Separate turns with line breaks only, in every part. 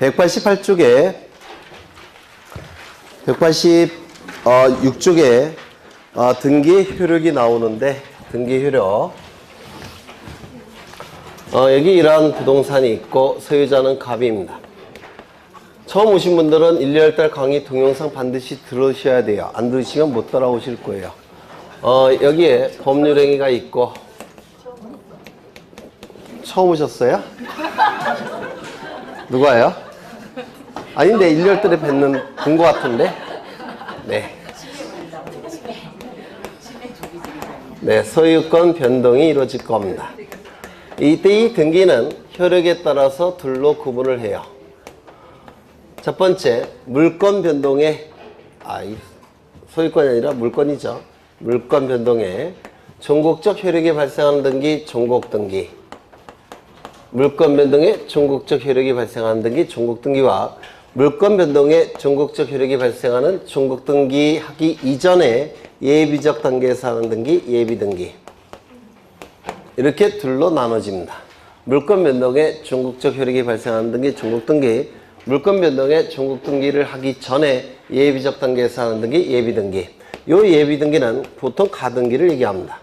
188쪽에 186쪽에 등기 효력이 나오는데 등기 효력 여기 이러한 부동산이 있고 소유자는 갑입니다. 처음 오신 분들은 1, 2월달 강의 동영상 반드시 들으셔야 돼요. 안 들으시면 못 따라오실 거예요. 여기에 법률행위가 있고 처음 오셨어요? 누가요? 아닌데 1, 2월달에 본 것 같은데? 네, 소유권 변동이 이루어질 겁니다. 이때 이 등기는 효력에 따라서 둘로 구분을 해요. 첫 번째, 물권 변동에, 소유권이 아니라 물권이죠. 물권 변동에 종국적 효력이 발생하는 등기, 종국등기. 물권 변동에 종국적 효력이 발생하는 등기, 종국등기와 물권 변동에 종국적 효력이 발생하는 종국등기 하기 이전에 예비적 단계에서 하는 등기, 예비등기. 이렇게 둘로 나눠집니다. 물권 변동에 종국적 효력이 발생하는 등기, 종국등기. 물권 변동에 종국등기를 하기 전에 예비적 단계에서 하는 등기, 예비등기. 요 예비등기는 보통 가등기를 얘기합니다.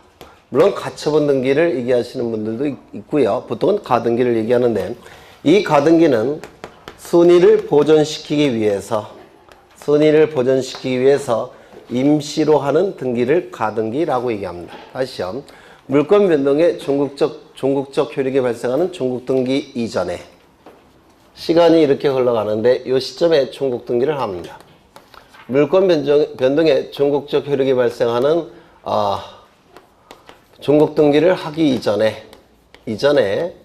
물론 가처분 등기를 얘기하시는 분들도 있고요. 보통은 가등기를 얘기하는데 이 가등기는 순위를 보존시키기 위해서 임시로 하는 등기를 가등기라고 얘기합니다. 다시요. 물권 변동에 종국적 효력이 발생하는 종국등기 이전에 시간이 이렇게 흘러가는데 이 시점에 종국등기를 합니다. 물권 변동에 종국적 효력이 발생하는 종국등기를 하기 이전에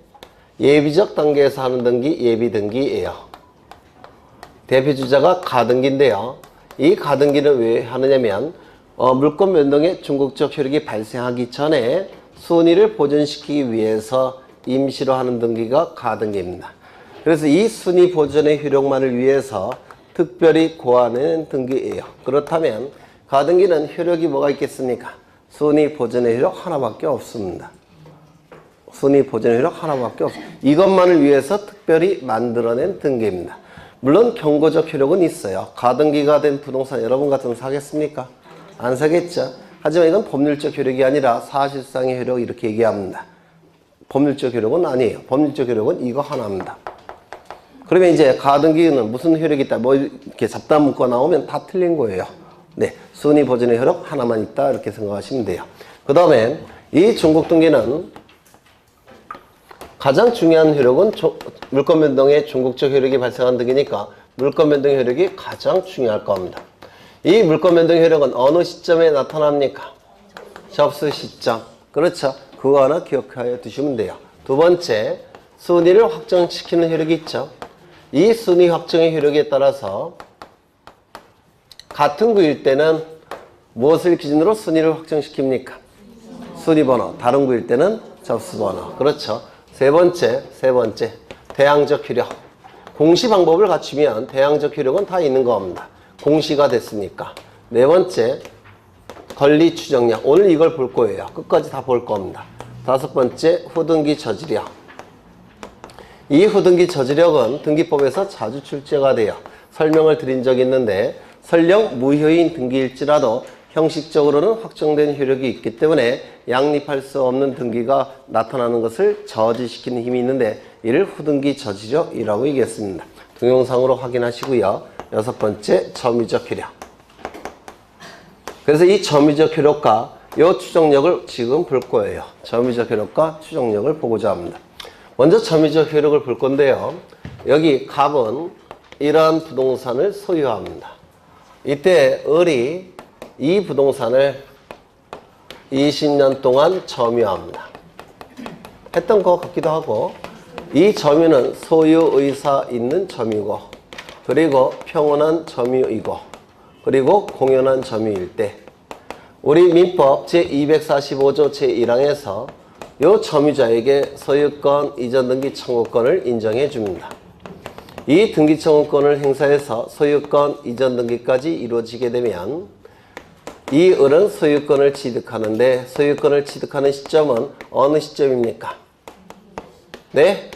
예비적 단계에서 하는 등기, 예비등기예요. 대표주자가 가등기인데요. 이 가등기는 왜 하느냐면 물권 변동에 종국적 효력이 발생하기 전에 순위를 보존시키기 위해서 임시로 하는 등기가 가등기입니다. 그래서 이 순위 보존의 효력만을 위해서 특별히 고안해낸 등기예요. 그렇다면 가등기는 효력이 뭐가 있겠습니까? 순위 보존의 효력 하나밖에 없습니다. 순위 보존의 효력 하나밖에 없습니다. 이것만을 위해서 특별히 만들어낸 등기입니다. 물론 경고적 효력은 있어요. 가등기가 된 부동산 여러분 같으면 사겠습니까? 안 사겠죠. 하지만 이건 법률적 효력이 아니라 사실상의 효력 이렇게 얘기합니다. 법률적 효력은 아니에요. 법률적 효력은 이거 하나입니다. 그러면 이제 가등기는 무슨 효력이 있다 뭐 이렇게 잡담 문구가 나오면 다 틀린 거예요. 네, 순위 보존의 효력 하나만 있다 이렇게 생각하시면 돼요. 그 다음에 이 종국등기는 가장 중요한 효력은 물권 변동에 종국적 효력이 발생한 등기니까 물권 변동 효력이 가장 중요할 겁니다. 이 물권 변동 효력은 어느 시점에 나타납니까? 접수 시점. 그렇죠. 그거 하나 기억하여 두시면 돼요. 두 번째, 순위를 확정시키는 효력이 있죠. 이 순위 확정의 효력에 따라서 같은 구일 때는 무엇을 기준으로 순위를 확정시킵니까? 순위번호. 다른 구일 때는 접수번호. 그렇죠. 세 번째, 대항적 효력. 공시 방법을 갖추면 대항적 효력은 다 있는 겁니다. 공시가 됐으니까. 네 번째, 권리 추정력. 오늘 이걸 볼 거예요. 끝까지 다 볼 겁니다. 다섯 번째, 후등기 저지력. 이 후등기 저지력은 등기법에서 자주 출제가 돼요. 설명을 드린 적이 있는데 설령 무효인 등기일지라도 형식적으로는 확정된 효력이 있기 때문에 양립할 수 없는 등기가 나타나는 것을 저지시키는 힘이 있는데 이를 후등기 저지력이라고 얘기했습니다. 동영상으로 확인하시고요. 여섯 번째, 점유적 효력. 그래서 이 점유적 효력과 이 추정력을 지금 볼 거예요. 점유적 효력과 추정력을 보고자 합니다. 먼저 점유적 효력을 볼 건데요. 여기 갑은 이러한 부동산을 소유합니다. 이때 을이 이 부동산을 20년 동안 점유합니다. 했던 것 같기도 하고 이 점유는 소유의사 있는 점유고 그리고 평온한 점유이고 그리고 공연한 점유일 때 우리 민법 제245조 제1항에서 이 점유자에게 소유권 이전 등기 청구권을 인정해 줍니다. 이 등기 청구권을 행사해서 소유권 이전 등기까지 이루어지게 되면 이 을은 소유권을 취득하는데 소유권을 취득하는 시점은 어느 시점입니까? 네?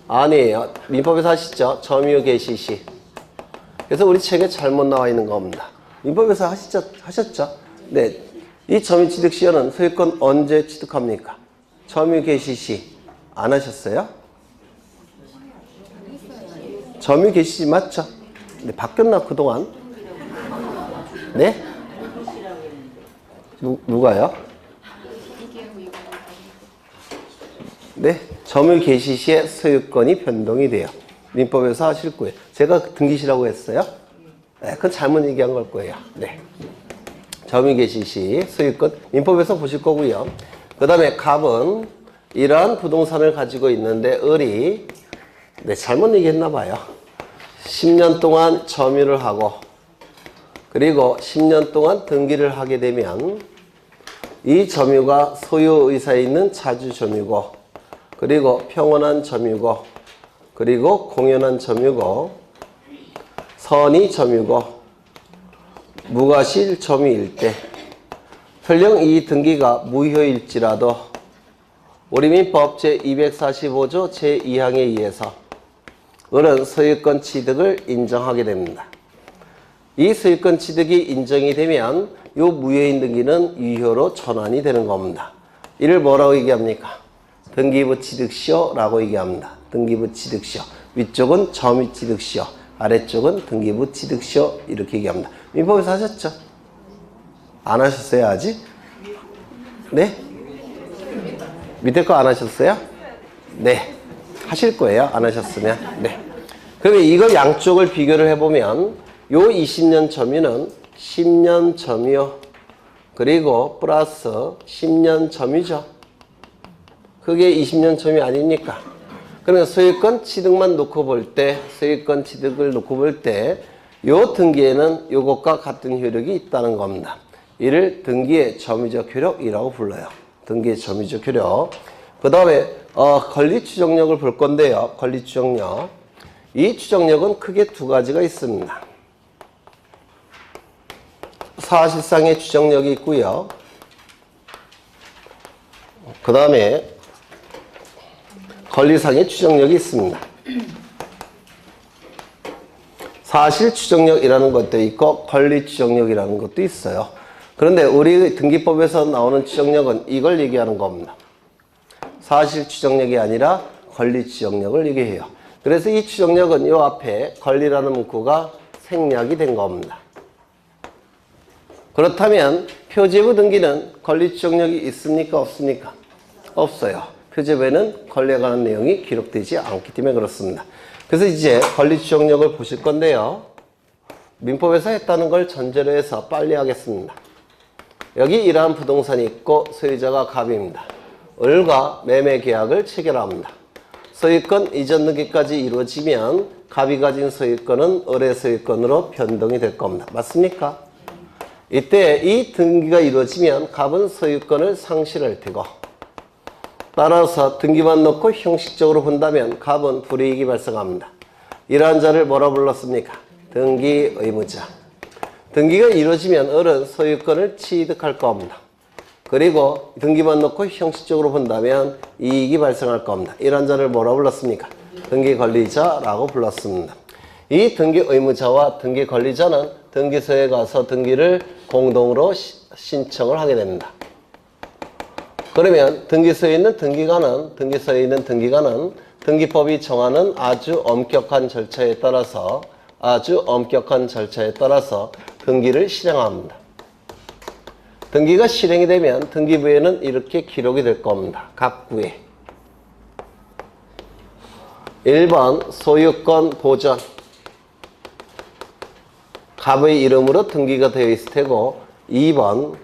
아니에요. 민법에서 하시죠. 점유 개시 시. 그래서 우리 책에 잘못 나와 있는 겁니다. 민법에서 하셨죠? 네. 이 점유 취득 시효는 소유권 언제 취득합니까? 점유 개시 시. 안 하셨어요? 점유 개시 시 맞죠? 네, 바뀌었나 그동안? 네? 누가요? 네, 점유 개시 시에 소유권이 변동이 돼요. 민법에서 하실 거예요. 제가 등기시라고 했어요? 네, 그건 잘못 얘기한 걸 거예요. 네. 점유 개시 시 소유권 민법에서 보실 거고요. 그 다음에 갑은 이러한 부동산을 가지고 있는데 을이 네, 잘못 얘기했나 봐요. 10년 동안 점유를 하고 그리고 10년 동안 등기를 하게 되면 이 점유가 소유 의사에 있는 자주 점유고 그리고 평온한 점유고 그리고 공연한 점유고 선의 점유고 무과실 점유일 때 설령 이 등기가 무효일지라도 우리 민법 제245조 제2항에 의해서 을은 소유권 취득을 인정하게 됩니다. 이 소유권 취득이 인정이 되면 이 무효인 등기는 유효로 전환이 되는 겁니다. 이를 뭐라고 얘기합니까? 등기부 취득시효라고 얘기합니다. 등기부 취득시효. 위쪽은 점유 취득시효, 아래쪽은 등기부 취득시효 이렇게 얘기합니다. 민법에서 하셨죠? 안 하셨어요 아직? 네? 밑에 거 안 하셨어요? 네. 하실 거예요 안 하셨으면. 네. 그러면 이걸 양쪽을 비교를 해보면 요 20년 점유는 10년 점유 그리고 플러스 10년 점유죠. 그게 20년 점유 아닙니까? 그러면 소유권 취득만 놓고 볼 때, 소유권 취득을 놓고 볼 때, 요 등기에는 요것과 같은 효력이 있다는 겁니다. 이를 등기의 점유적 효력이라고 불러요. 등기의 점유적 효력. 그 다음에, 권리 추정력을 볼 건데요. 권리 추정력. 이 추정력은 크게 두 가지가 있습니다. 사실상의 추정력이 있고요. 그 다음에, 권리상의 추정력이 있습니다. 사실 추정력이라는 것도 있고 권리 추정력이라는 것도 있어요. 그런데 우리 등기법에서 나오는 추정력은 이걸 얘기하는 겁니다. 사실 추정력이 아니라 권리 추정력을 얘기해요. 그래서 이 추정력은 이 앞에 권리라는 문구가 생략이 된 겁니다. 그렇다면 표제부 등기는 권리 추정력이 있습니까? 없습니까? 없어요. 표제부에는 권리에 관한 내용이 기록되지 않기 때문에 그렇습니다. 그래서 이제 권리 추정력을 보실 건데요. 민법에서 했다는 걸 전제로 해서 빨리 하겠습니다. 여기 이러한 부동산이 있고 소유자가 갑입니다. 을과 매매 계약을 체결합니다. 소유권 이전 등기까지 이루어지면 갑이 가진 소유권은 을의 소유권으로 변동이 될 겁니다. 맞습니까? 이때 이 등기가 이루어지면 갑은 소유권을 상실할 테고 따라서 등기만 놓고 형식적으로 본다면 갑은 불이익이 발생합니다. 이러한 자를 뭐라 불렀습니까? 등기 의무자. 등기가 이루어지면 을은 소유권을 취득할 겁니다. 그리고 등기만 놓고 형식적으로 본다면 이익이 발생할 겁니다. 이러한 자를 뭐라 불렀습니까? 등기 권리자라고 불렀습니다. 이 등기 의무자와 등기 권리자는 등기소에 가서 등기를 공동으로 신청을 하게 됩니다. 그러면 등기소에 있는 등기관은 등기법이 정하는 아주 엄격한 절차에 따라서 등기를 실행합니다. 등기가 실행이 되면 등기부에는 이렇게 기록이 될 겁니다. 갑구에 1번 소유권 보전 갑의 이름으로 등기가 되어 있을 테고 2번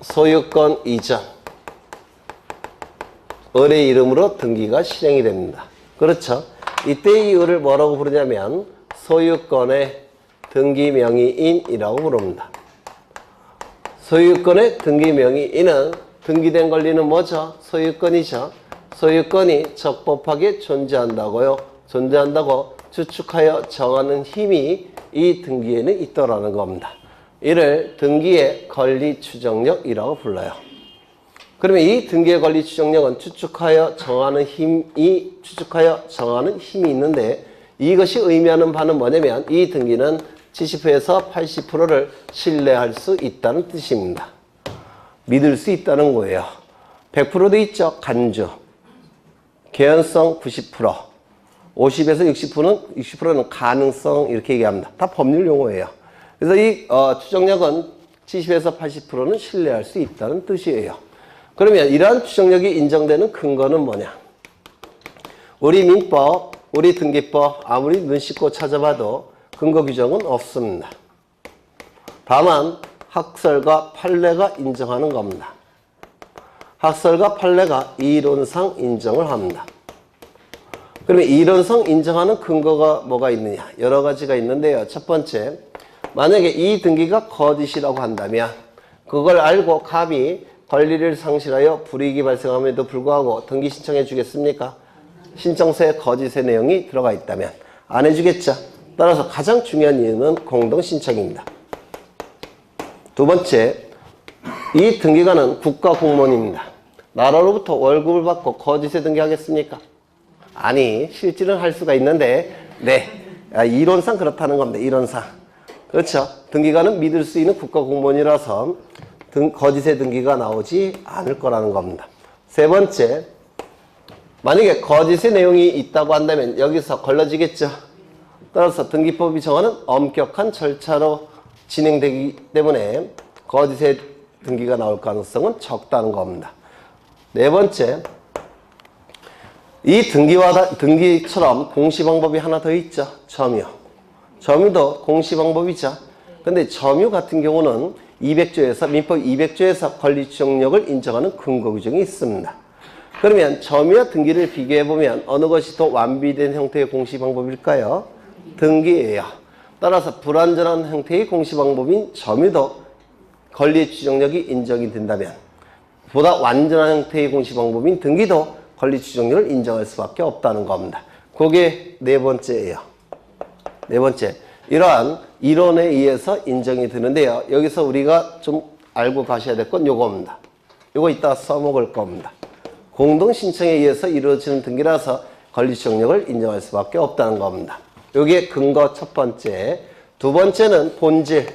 소유권 이전 을의 이름으로 등기가 실행이 됩니다. 그렇죠? 이때 이 을을 뭐라고 부르냐면 소유권의 등기명의인이라고 부릅니다. 소유권의 등기명의인은 등기된 권리는 뭐죠? 소유권이죠. 소유권이 적법하게 존재한다고 추측하여 정하는 힘이 이 등기에는 있더라는 겁니다. 이를 등기의 권리 추정력이라고 불러요. 그러면 이 등기의 권리 추정력은 추측하여 정하는 힘이 있는데 이것이 의미하는 바는 뭐냐면 이 등기는 70에서 80%를 신뢰할 수 있다는 뜻입니다. 믿을 수 있다는 거예요. 100%도 있죠. 간주. 개연성 90%. 50에서 60%는 가능성 이렇게 얘기합니다. 다 법률 용어예요. 그래서 이 추정력은 70에서 80%는 신뢰할 수 있다는 뜻이에요. 그러면 이러한 추정력이 인정되는 근거는 뭐냐? 우리 민법, 우리 등기법 아무리 눈 씻고 찾아봐도 근거 규정은 없습니다. 다만 학설과 판례가 인정하는 겁니다. 학설과 판례가 이론상 인정을 합니다. 그러면 이론상 인정하는 근거가 뭐가 있느냐? 여러 가지가 있는데요. 첫 번째, 만약에 이 등기가 거짓이라고 한다면 그걸 알고 갑이 권리를 상실하여 불이익이 발생함에도 불구하고 등기 신청해 주겠습니까? 신청서에 거짓의 내용이 들어가 있다면 안 해주겠죠. 따라서 가장 중요한 이유는 공동신청입니다. 두 번째, 이 등기관은 국가공무원입니다. 나라로부터 월급을 받고 거짓에 등기하겠습니까? 아니, 실질은 할 수가 있는데 이론상 그렇다는 겁니다. 이론상. 그렇죠. 등기관은 믿을 수 있는 국가공무원이라서 거짓의 등기가 나오지 않을 거라는 겁니다. 세 번째, 만약에 거짓의 내용이 있다고 한다면 여기서 걸러지겠죠. 따라서 등기법이 정하는 엄격한 절차로 진행되기 때문에 거짓의 등기가 나올 가능성은 적다는 겁니다. 네 번째, 이 등기처럼 공시방법이 하나 더 있죠. 점유. 점유도 공시방법이죠. 근데 점유 같은 경우는 민법 200조에서 권리추정력을 인정하는 근거 규정이 있습니다. 그러면 점유와 등기를 비교해보면 어느 것이 더 완비된 형태의 공시방법일까요? 등기예요. 따라서 불완전한 형태의 공시방법인 점유도 권리의 추정력이 인정이 된다면 보다 완전한 형태의 공시방법인 등기도 권리 추정력을 인정할 수밖에 없다는 겁니다. 그게 네 번째예요. 네 번째, 이러한 이론에 의해서 인정이 되는데요. 여기서 우리가 좀 알고 가셔야 될 건 요겁니다. 요거 이따 써먹을 겁니다. 공동신청에 의해서 이루어지는 등기라서 권리 추정력을 인정할 수밖에 없다는 겁니다. 요게 근거 첫 번째. 두 번째는 본질.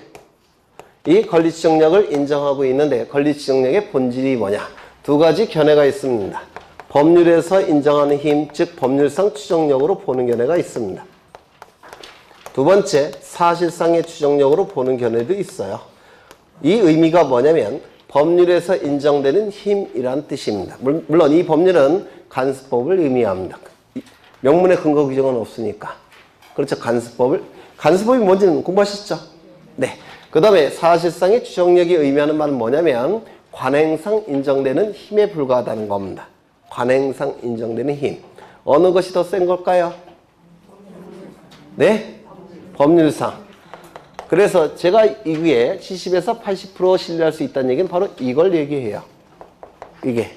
이 권리 추정력을 인정하고 있는데 권리 추정력의 본질이 뭐냐? 두 가지 견해가 있습니다. 법률에서 인정하는 힘, 즉 법률상 추정력으로 보는 견해가 있습니다. 두 번째, 사실상의 추정력으로 보는 견해도 있어요. 이 의미가 뭐냐면 법률에서 인정되는 힘이란 뜻입니다. 물론 이 법률은 간수법을 의미합니다. 명문의 근거 규정은 없으니까. 그렇죠. 간수법이 뭔지는 공부하셨죠? 네. 그 다음에 사실상의 추정력이 의미하는 말은 뭐냐면 관행상 인정되는 힘에 불과하다는 겁니다. 관행상 인정되는 힘. 어느 것이 더 센 걸까요? 네? 법률상. 그래서 제가 이 위에 70에서 80% 신뢰할 수 있다는 얘기는 바로 이걸 얘기해요. 이게.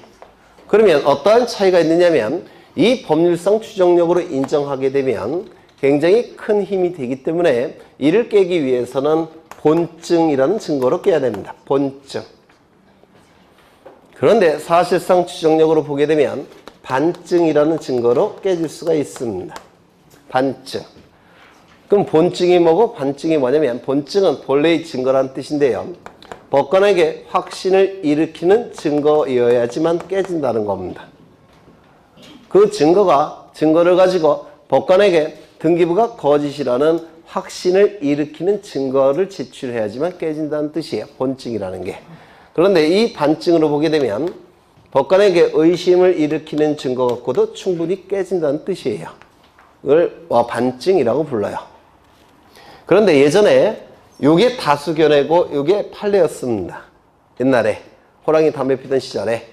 그러면 어떠한 차이가 있느냐면 이 법률상 추정력으로 인정하게 되면 굉장히 큰 힘이 되기 때문에 이를 깨기 위해서는 본증이라는 증거로 깨야 됩니다. 본증. 그런데 사실상 추정력으로 보게 되면 반증이라는 증거로 깨질 수가 있습니다. 반증. 그럼 본증이 뭐고 반증이 뭐냐면 본증은 본래의 증거라는 뜻인데요. 법관에게 확신을 일으키는 증거여야지만 깨진다는 겁니다. 그 증거를 가지고 법관에게 등기부가 거짓이라는 확신을 일으키는 증거를 제출해야지만 깨진다는 뜻이에요. 본증이라는 게. 그런데 이 반증으로 보게 되면 법관에게 의심을 일으키는 증거 갖고도 충분히 깨진다는 뜻이에요. 이걸 반증이라고 불러요. 그런데 예전에 이게 다수견해고 이게 판례였습니다. 옛날에 호랑이 담배 피던 시절에.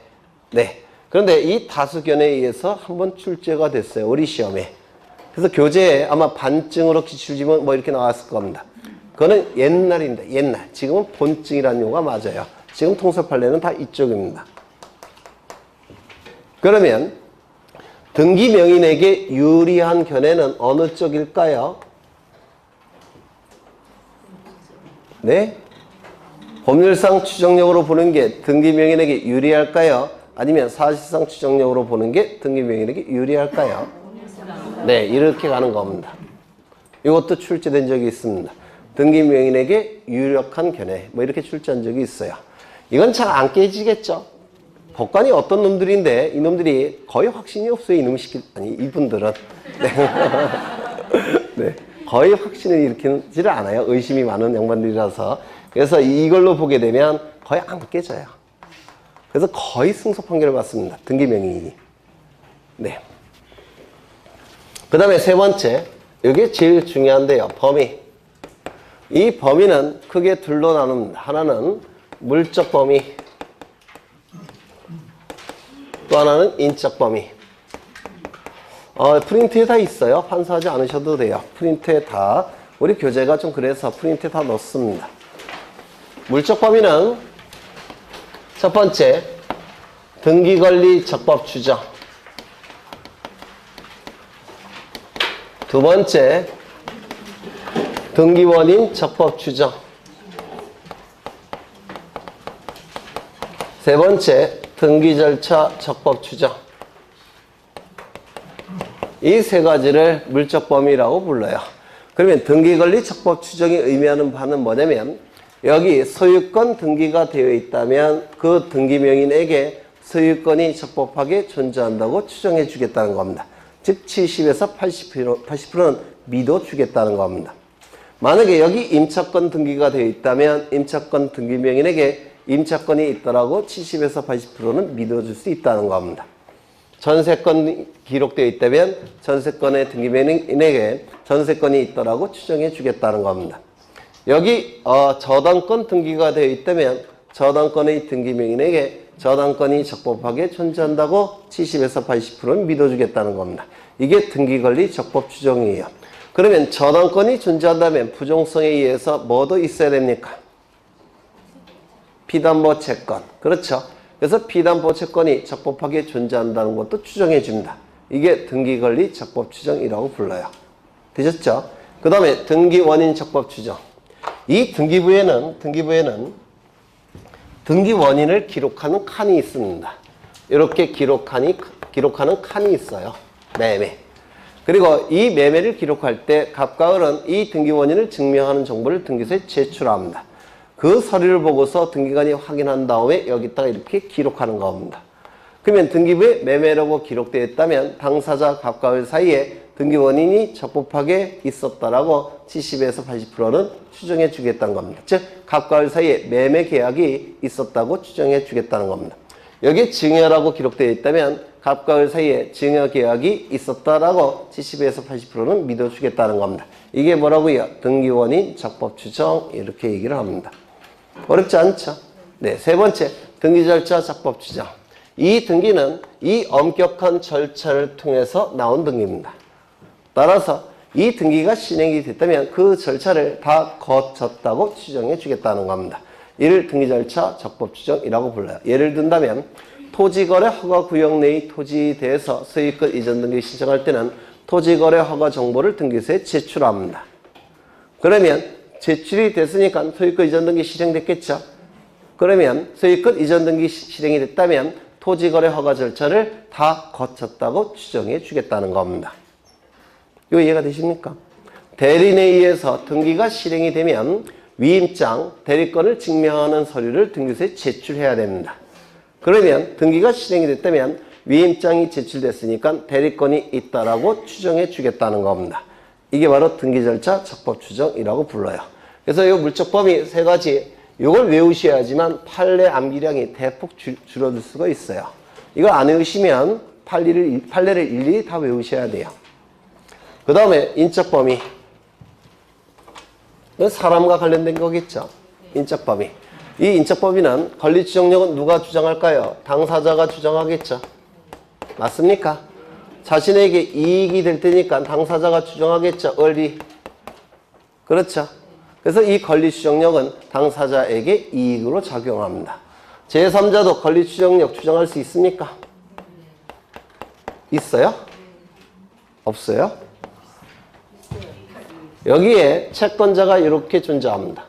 네. 그런데 이 다수견에 의해서 한번 출제가 됐어요. 우리 시험에. 그래서 교재에 아마 반증으로 기출지문 뭐 이렇게 나왔을 겁니다. 그거는 옛날입니다. 옛날. 지금은 본증이라는 용어가 맞아요. 지금 통설 판례는 다 이쪽입니다. 그러면 등기 명인에게 유리한 견해는 어느 쪽일까요? 네? 법률상 추정력으로 보는 게 등기명인에게 유리할까요? 아니면 사실상 추정력으로 보는 게 등기명인에게 유리할까요? 네, 이렇게 가는 겁니다. 이것도 출제된 적이 있습니다. 등기명인에게 유력한 견해, 뭐 이렇게 출제한 적이 있어요. 이건 잘 안 깨지겠죠? 법관이 어떤 놈들인데 이놈들이 거의 확신이 없어요. 이분들은. 네. 네. 거의 확신을 일으키지를 않아요. 의심이 많은 양반들이라서. 그래서 이걸로 보게 되면 거의 안 깨져요. 그래서 거의 승소 판결을 받습니다. 등기명인이. 네. 그 다음에 세 번째, 이게 제일 중요한데요. 범위. 이 범위는 크게 둘로 나눕니다. 하나는 물적 범위, 또 하나는 인적 범위. 프린트에 다 있어요. 판사하지 않으셔도 돼요. 프린트에 다. 우리 교재가 좀 그래서 프린트에 다 넣습니다. 물적 범위는 첫 번째, 등기권리 적법 추정. 두 번째, 등기원인 적법 추정. 세 번째, 등기절차 적법 추정. 이 세 가지를 물적 범위라고 불러요. 그러면 등기권리 적법 추정이 의미하는 바는 뭐냐면 여기 소유권 등기가 되어 있다면 그 등기명인에게 소유권이 적법하게 존재한다고 추정해 주겠다는 겁니다. 즉 70에서 80%는 믿어주겠다는 겁니다. 만약에 여기 임차권 등기가 되어 있다면 임차권 등기명인에게 임차권이 있더라고 70에서 80%는 믿어줄 수 있다는 겁니다. 전세권 기록되어 있다면 전세권의 등기명인에게 전세권이 있더라고 추정해 주겠다는 겁니다. 여기 저당권 등기가 되어 있다면 저당권의 등기명인에게 저당권이 적법하게 존재한다고 70에서 80%는 믿어주겠다는 겁니다. 이게 등기권리 적법 추정이에요. 그러면 저당권이 존재한다면 부종성에 의해서 뭐도 있어야 됩니까? 피담보 채권. 그렇죠. 그래서 피담보 채권이 적법하게 존재한다는 것도 추정해 줍니다. 이게 등기권리 적법 추정이라고 불러요. 되셨죠? 그 다음에 등기원인 적법 추정. 이 등기부에는 등기 원인을 기록하는 칸이 있습니다. 이렇게 기록하는 칸이 있어요. 매매. 그리고 이 매매를 기록할 때 갑과 을은 이 등기 원인을 증명하는 정보를 등기소에 제출합니다. 그 서류를 보고서 등기관이 확인한 다음에 여기다가 이렇게 기록하는 겁니다. 그러면 등기부에 매매라고 기록되어 있다면 당사자 갑과 을 사이에 등기 원인이 적법하게 있었다라고 70에서 80%는 추정해 주겠다는 겁니다. 즉 갑과 을 사이에 매매 계약이 있었다고 추정해 주겠다는 겁니다. 여기에 증여라고 기록되어 있다면 갑과 을 사이에 증여 계약이 있었다라고 70에서 80%는 믿어주겠다는 겁니다. 이게 뭐라고요? 등기 원인 적법 추정 이렇게 얘기를 합니다. 어렵지 않죠? 네, 세 번째 등기 절차 적법 추정. 이 등기는 이 엄격한 절차를 통해서 나온 등기입니다. 따라서 이 등기가 실행이 됐다면 그 절차를 다 거쳤다고 추정해 주겠다는 겁니다. 이를 등기절차 적법추정이라고 불러요. 예를 든다면 토지거래 허가구역 내의 토지에 대해서 소유권 이전 등기 신청할 때는 토지거래 허가 정보를 등기소에 제출합니다. 그러면 제출이 됐으니까 소유권 이전 등기 실행됐겠죠. 그러면 소유권 이전 등기 실행이 됐다면 토지거래 허가 절차를 다 거쳤다고 추정해 주겠다는 겁니다. 이거 이해가 되십니까? 대리인에 의해서 등기가 실행이 되면 위임장, 대리권을 증명하는 서류를 등기소에 제출해야 됩니다. 그러면 등기가 실행이 됐다면 위임장이 제출됐으니까 대리권이 있다라고 추정해 주겠다는 겁니다. 이게 바로 등기절차 적법추정이라고 불러요. 그래서 이 물적범위 세 가지 이걸 외우셔야지만 판례 암기량이 대폭 줄어들 수가 있어요. 이걸 안 외우시면 판례를 일일이 다 외우셔야 돼요. 그 다음에 인적 범위. 사람과 관련된 거겠죠. 인적 범위. 이 인적 범위는 권리 추정력은 누가 주장할까요? 당사자가 주장하겠죠. 맞습니까? 자신에게 이익이 될 테니까 당사자가 주장하겠죠. 권리. 그렇죠. 그래서 이 권리 추정력은 당사자에게 이익으로 작용합니다. 제3자도 권리 추정력 주장할 수 있습니까? 있어요? 없어요? 여기에 채권자가 이렇게 존재합니다.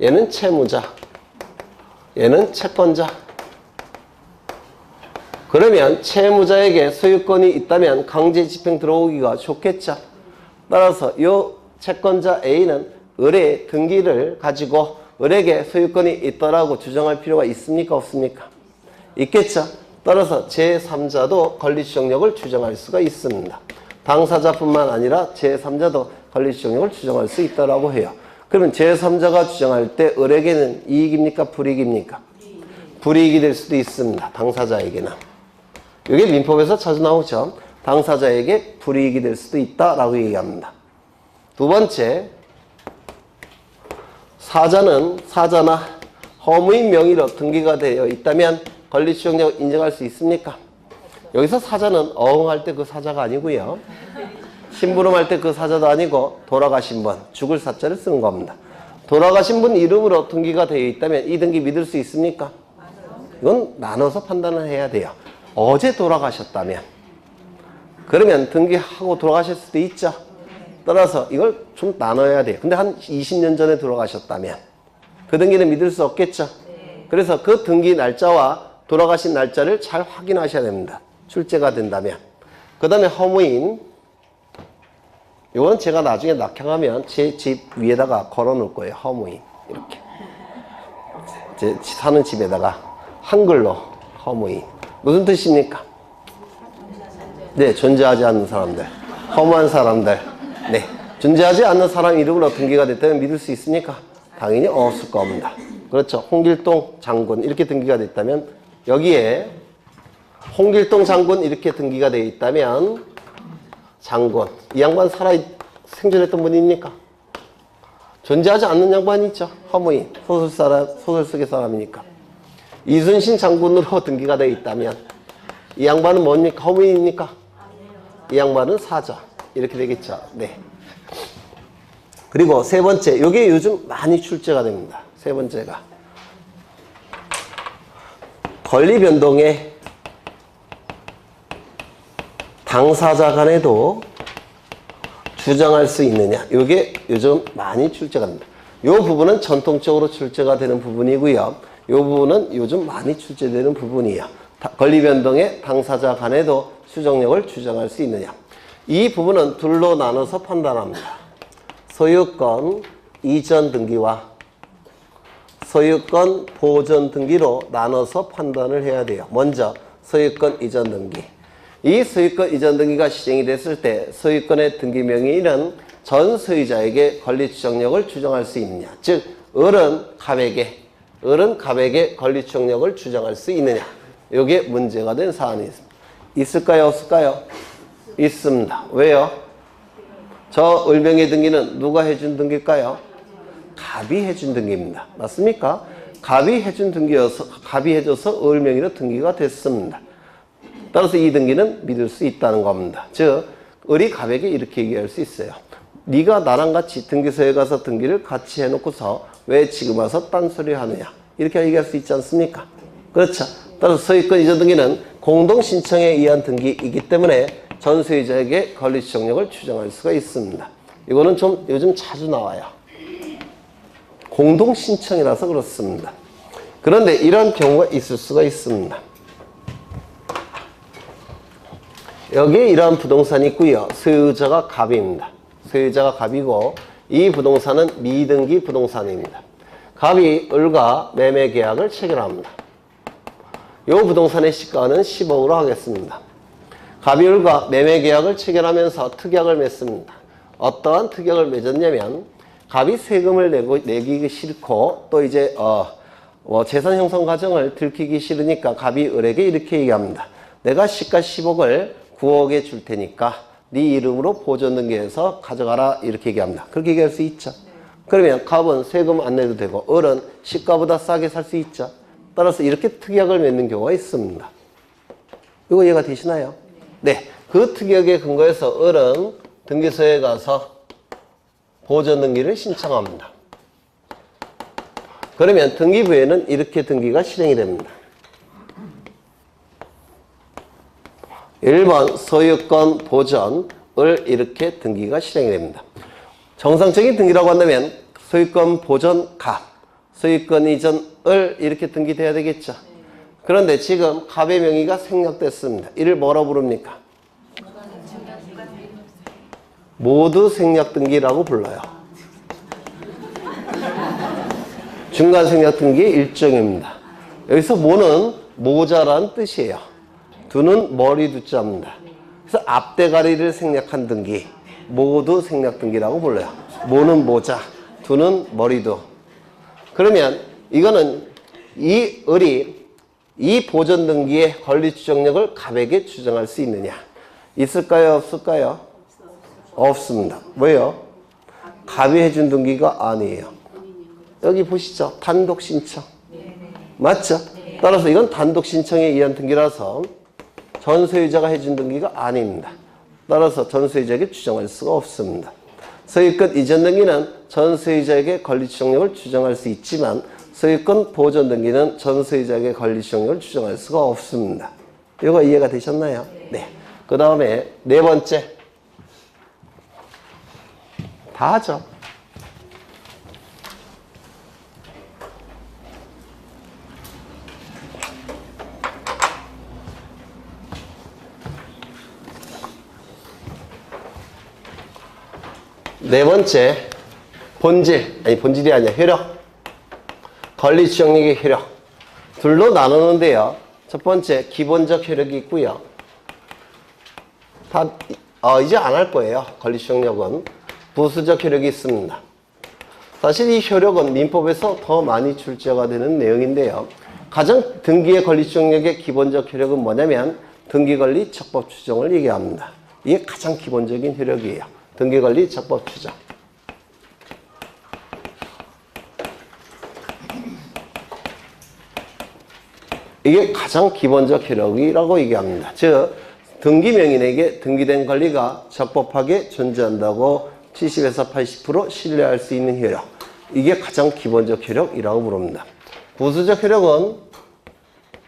얘는 채무자, 얘는 채권자. 그러면 채무자에게 소유권이 있다면 강제 집행 들어오기가 좋겠죠. 따라서 이 채권자 A는 을의 등기를 가지고 을에게 소유권이 있다라고 주장할 필요가 있습니까? 없습니까? 있겠죠. 따라서 제3자도 권리주장력을 주장할 수가 있습니다. 당사자뿐만 아니라 제3자도 권리주장력을 주장할 수 있다라고 해요. 그러면 제3자가 주장할 때 을에게는 이익입니까? 불이익입니까? 불이익이 될 수도 있습니다. 당사자에게는. 이게 민법에서 자주 나오죠. 당사자에게 불이익이 될 수도 있다라고 얘기합니다. 두 번째, 사자나 허무인 명의로 등기가 되어 있다면 권리주장력을 인정할 수 있습니까? 여기서 사자는 어흥할 때 그 사자가 아니고요. 심부름할 때 그 사자도 아니고 돌아가신 분, 죽을 사자를 쓰는 겁니다. 돌아가신 분 이름으로 등기가 되어 있다면 이 등기 믿을 수 있습니까? 이건 나눠서 판단을 해야 돼요. 어제 돌아가셨다면 그러면 등기하고 돌아가실 수도 있죠. 따라서 이걸 좀 나눠야 돼요. 근데 한 20년 전에 돌아가셨다면 그 등기는 믿을 수 없겠죠. 그래서 그 등기 날짜와 돌아가신 날짜를 잘 확인하셔야 됩니다. 출제가 된다면. 그 다음에 허무인, 이건 제가 나중에 낙향하면 제 집 위에다가 걸어 놓을 거예요. 허무인, 이렇게 제 사는 집에다가 한글로 허무인. 무슨 뜻입니까? 네, 존재하지 않는 사람들, 허무한 사람들. 네, 존재하지 않는 사람 이름으로 등기가 됐다면 믿을 수 있습니까? 당연히 없을 겁니다. 그렇죠. 홍길동 장군 이렇게 등기가 됐다면, 여기에 홍길동 장군 이렇게 등기가 되어 있다면 장군, 이 양반 생존했던 분입니까? 존재하지 않는 양반이 있죠. 허무인, 소설 속의 사람이니까. 이순신 장군으로 등기가 되어 있다면 이 양반은 뭡니까? 허무인입니까? 이 양반은 사자 이렇게 되겠죠. 네. 그리고 세 번째, 이게 요즘 많이 출제가 됩니다. 세 번째가 권리 변동에 당사자 간에도 주장할 수 있느냐. 이게 요즘 많이 출제가 됩니다. 이 부분은 전통적으로 출제가 되는 부분이고요. 이 부분은 요즘 많이 출제되는 부분이에요. 권리 변동에 당사자 간에도 수정력을 주장할 수 있느냐. 이 부분은 둘로 나눠서 판단합니다. 소유권 이전 등기와 소유권 보존 등기로 나눠서 판단을 해야 돼요. 먼저 소유권 이전 등기. 이 소유권 이전 등기가 시행이 됐을 때 소유권의 등기 명의인은 전 소유자에게 권리 추정력을 주장할 수 있느냐. 즉 을은 갑에게 권리 추정력을 주장할 수 있느냐. 이게 문제가 된 사안이 있습니다. 있을까요? 없을까요? 있습니다. 왜요? 저 을명의 등기는 누가 해준 등기일까요? 갑이 해준 등기입니다. 맞습니까? 갑이 해줘서 을명의로 등기가 됐습니다. 따라서 이 등기는 믿을 수 있다는 겁니다. 즉 을이 갑에게 이렇게 얘기할 수 있어요. 네가 나랑 같이 등기소에 가서 등기를 같이 해놓고서 왜 지금 와서 딴소리 하느냐. 이렇게 얘기할 수 있지 않습니까? 그렇죠. 따라서 소유권 이전 등기는 공동신청에 의한 등기이기 때문에 전 소유자에게 권리 추정력을 주장할 수가 있습니다. 이거는 좀 요즘 자주 나와요. 공동신청이라서 그렇습니다. 그런데 이런 경우가 있을 수가 있습니다. 여기에 이러한 부동산이 있고요. 소유자가 갑입니다. 소유자가 갑이고 이 부동산은 미등기 부동산입니다. 갑이 을과 매매 계약을 체결합니다. 이 부동산의 시가는 10억으로 하겠습니다. 갑이 을과 매매 계약을 체결하면서 특약을 맺습니다. 어떠한 특약을 맺었냐면 갑이 세금을 내기 싫고 또 이제 재산 형성 과정을 들키기 싫으니까 갑이 을에게 이렇게 얘기합니다. 내가 시가 10억을 9억에 줄 테니까 네 이름으로 보존등기해서 가져가라 이렇게 얘기합니다. 그렇게 얘기할 수 있죠. 그러면 갑은 세금 안 내도 되고 을은 시가보다 싸게 살 수 있죠. 따라서 이렇게 특약을 맺는 경우가 있습니다. 이거 이해가 되시나요? 네. 그 특약에 근거해서 을은 등기소에 가서 보존등기를 신청합니다. 그러면 등기부에는 이렇게 등기가 실행이 됩니다. 1번 소유권 보존을 이렇게 등기가 실행이 됩니다. 정상적인 등기라고 한다면 소유권 보존 갑, 소유권 이전을 이렇게 등기돼야 되겠죠. 그런데 지금 갑의 명의가 생략됐습니다. 이를 뭐라 부릅니까? 모두 생략 등기라고 불러요. 중간 생략 등기의 일종입니다. 여기서 모는 모자란 뜻이에요. 두는 머리 두자입니다. 그래서 앞대가리를 생략한 등기, 모두 생략 등기라고 불러요. 모는 모자, 두는 머리두. 그러면 이거는 이 을이 이 보존 등기의 권리 추정력을 갑에게 추정할 수 있느냐? 있을까요? 없을까요? 없습니다. 왜요? 갑이 해준 등기가 아니에요. 여기 보시죠. 단독 신청. 맞죠? 따라서 이건 단독 신청에 의한 등기라서 전 소유자가 해준 등기가 아닙니다. 따라서 전 소유자에게 추정할 수가 없습니다. 소유권 이전 등기는 전 소유자에게 권리 추정력을 추정할 수 있지만 소유권 보존 등기는 전 소유자에게 권리 추정력을 추정할 수가 없습니다. 이거 이해가 되셨나요? 네. 그 다음에 네 번째. 다 하죠. 네 번째, 본질, 아니 본질이 아니야, 효력. 권리 추정력의 효력. 둘로 나누는데요. 첫 번째, 기본적 효력이 있고요. 이제 안 할 거예요. 권리 추정력은. 부수적 효력이 있습니다. 사실 이 효력은 민법에서 더 많이 출제가 되는 내용인데요. 가장 등기의 권리 추정력의 기본적 효력은 뭐냐면 등기권리 적법 추정을 얘기합니다. 이게 가장 기본적인 효력이에요. 등기권리 적법 추정. 이게 가장 기본적 효력이라고 얘기합니다. 즉 등기명인에게 등기된 권리가 적법하게 존재한다고 70에서 80% 신뢰할 수 있는 효력. 이게 가장 기본적 효력이라고 부릅니다. 부수적 효력은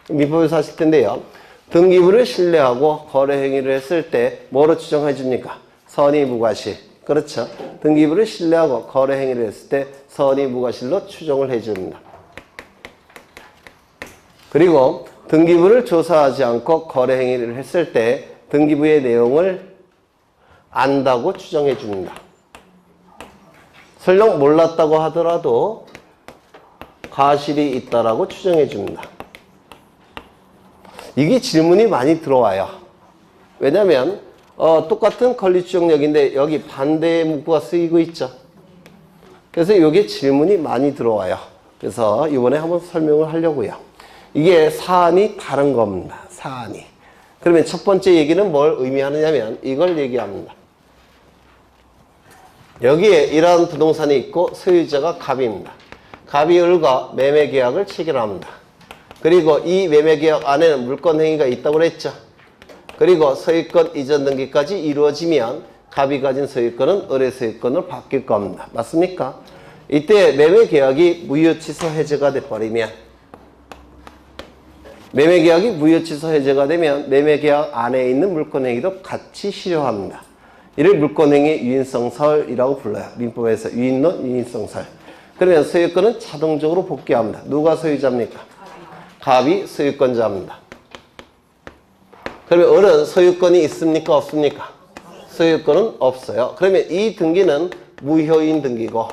민법에서 하실 텐데요. 등기부를 신뢰하고 거래 행위를 했을 때 뭐로 추정해 줍니까? 선의 무과실. 그렇죠. 등기부를 신뢰하고 거래 행위를 했을 때 선의 무과실로 추정을 해 줍니다. 그리고 등기부를 조사하지 않고 거래 행위를 했을 때 등기부의 내용을 안다고 추정해 줍니다. 설령 몰랐다고 하더라도 과실이 있다라고 추정해 줍니다. 이게 질문이 많이 들어와요. 왜냐하면 똑같은 권리 추정력인데 여기 반대의 문구가 쓰이고 있죠. 그래서 이게 질문이 많이 들어와요. 그래서 이번에 한번 설명을 하려고요. 이게 사안이 다른 겁니다. 사안이. 그러면 첫 번째 얘기는 뭘 의미하느냐면 이걸 얘기합니다. 여기에 이러한 부동산이 있고 소유자가 갑입니다. 갑이 을과 매매계약을 체결합니다. 그리고 이 매매계약 안에는 물권행위가 있다고 그랬죠. 그리고 소유권 이전 등기까지 이루어지면 갑이 가진 소유권은 을의 소유권으로 바뀔 겁니다. 맞습니까? 이때 매매계약이 무효취소 해제가 돼버리면 매매계약이 무효취소 해제가 되면 매매계약 안에 있는 물권행위도 같이 실효합니다. 이를 물권행위 유인성설이라고 불러요. 민법에서 유인론, 유인성설. 그러면 소유권은 자동적으로 복귀합니다. 누가 소유자입니까? 갑이 소유권자입니다. 그러면 을은 소유권이 있습니까? 없습니까? 소유권은 없어요. 그러면 이 등기는 무효인 등기고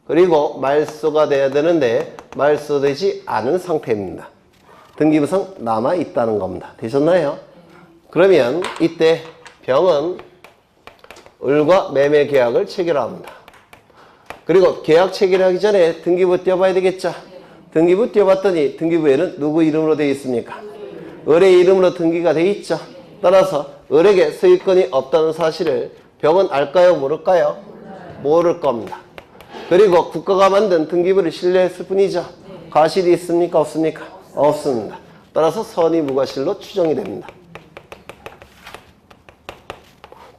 그리고 말소가 돼야 되는데 말소되지 않은 상태입니다. 등기부상 남아있다는 겁니다. 되셨나요? 그러면 이때 병은 을과 매매 계약을 체결합니다. 그리고 계약 체결하기 전에 등기부 띄워봐야 되겠죠? 등기부 띄워봤더니 등기부에는 누구 이름으로 되어 있습니까? 을의 이름으로 등기가 되어 있죠. 따라서 을에게 소유권이 없다는 사실을 병은 알까요? 모를까요? 모를 겁니다. 그리고 국가가 만든 등기부를 신뢰했을 뿐이죠. 과실이 있습니까? 없습니까? 없습니다. 따라서 선의 무과실로 추정이 됩니다.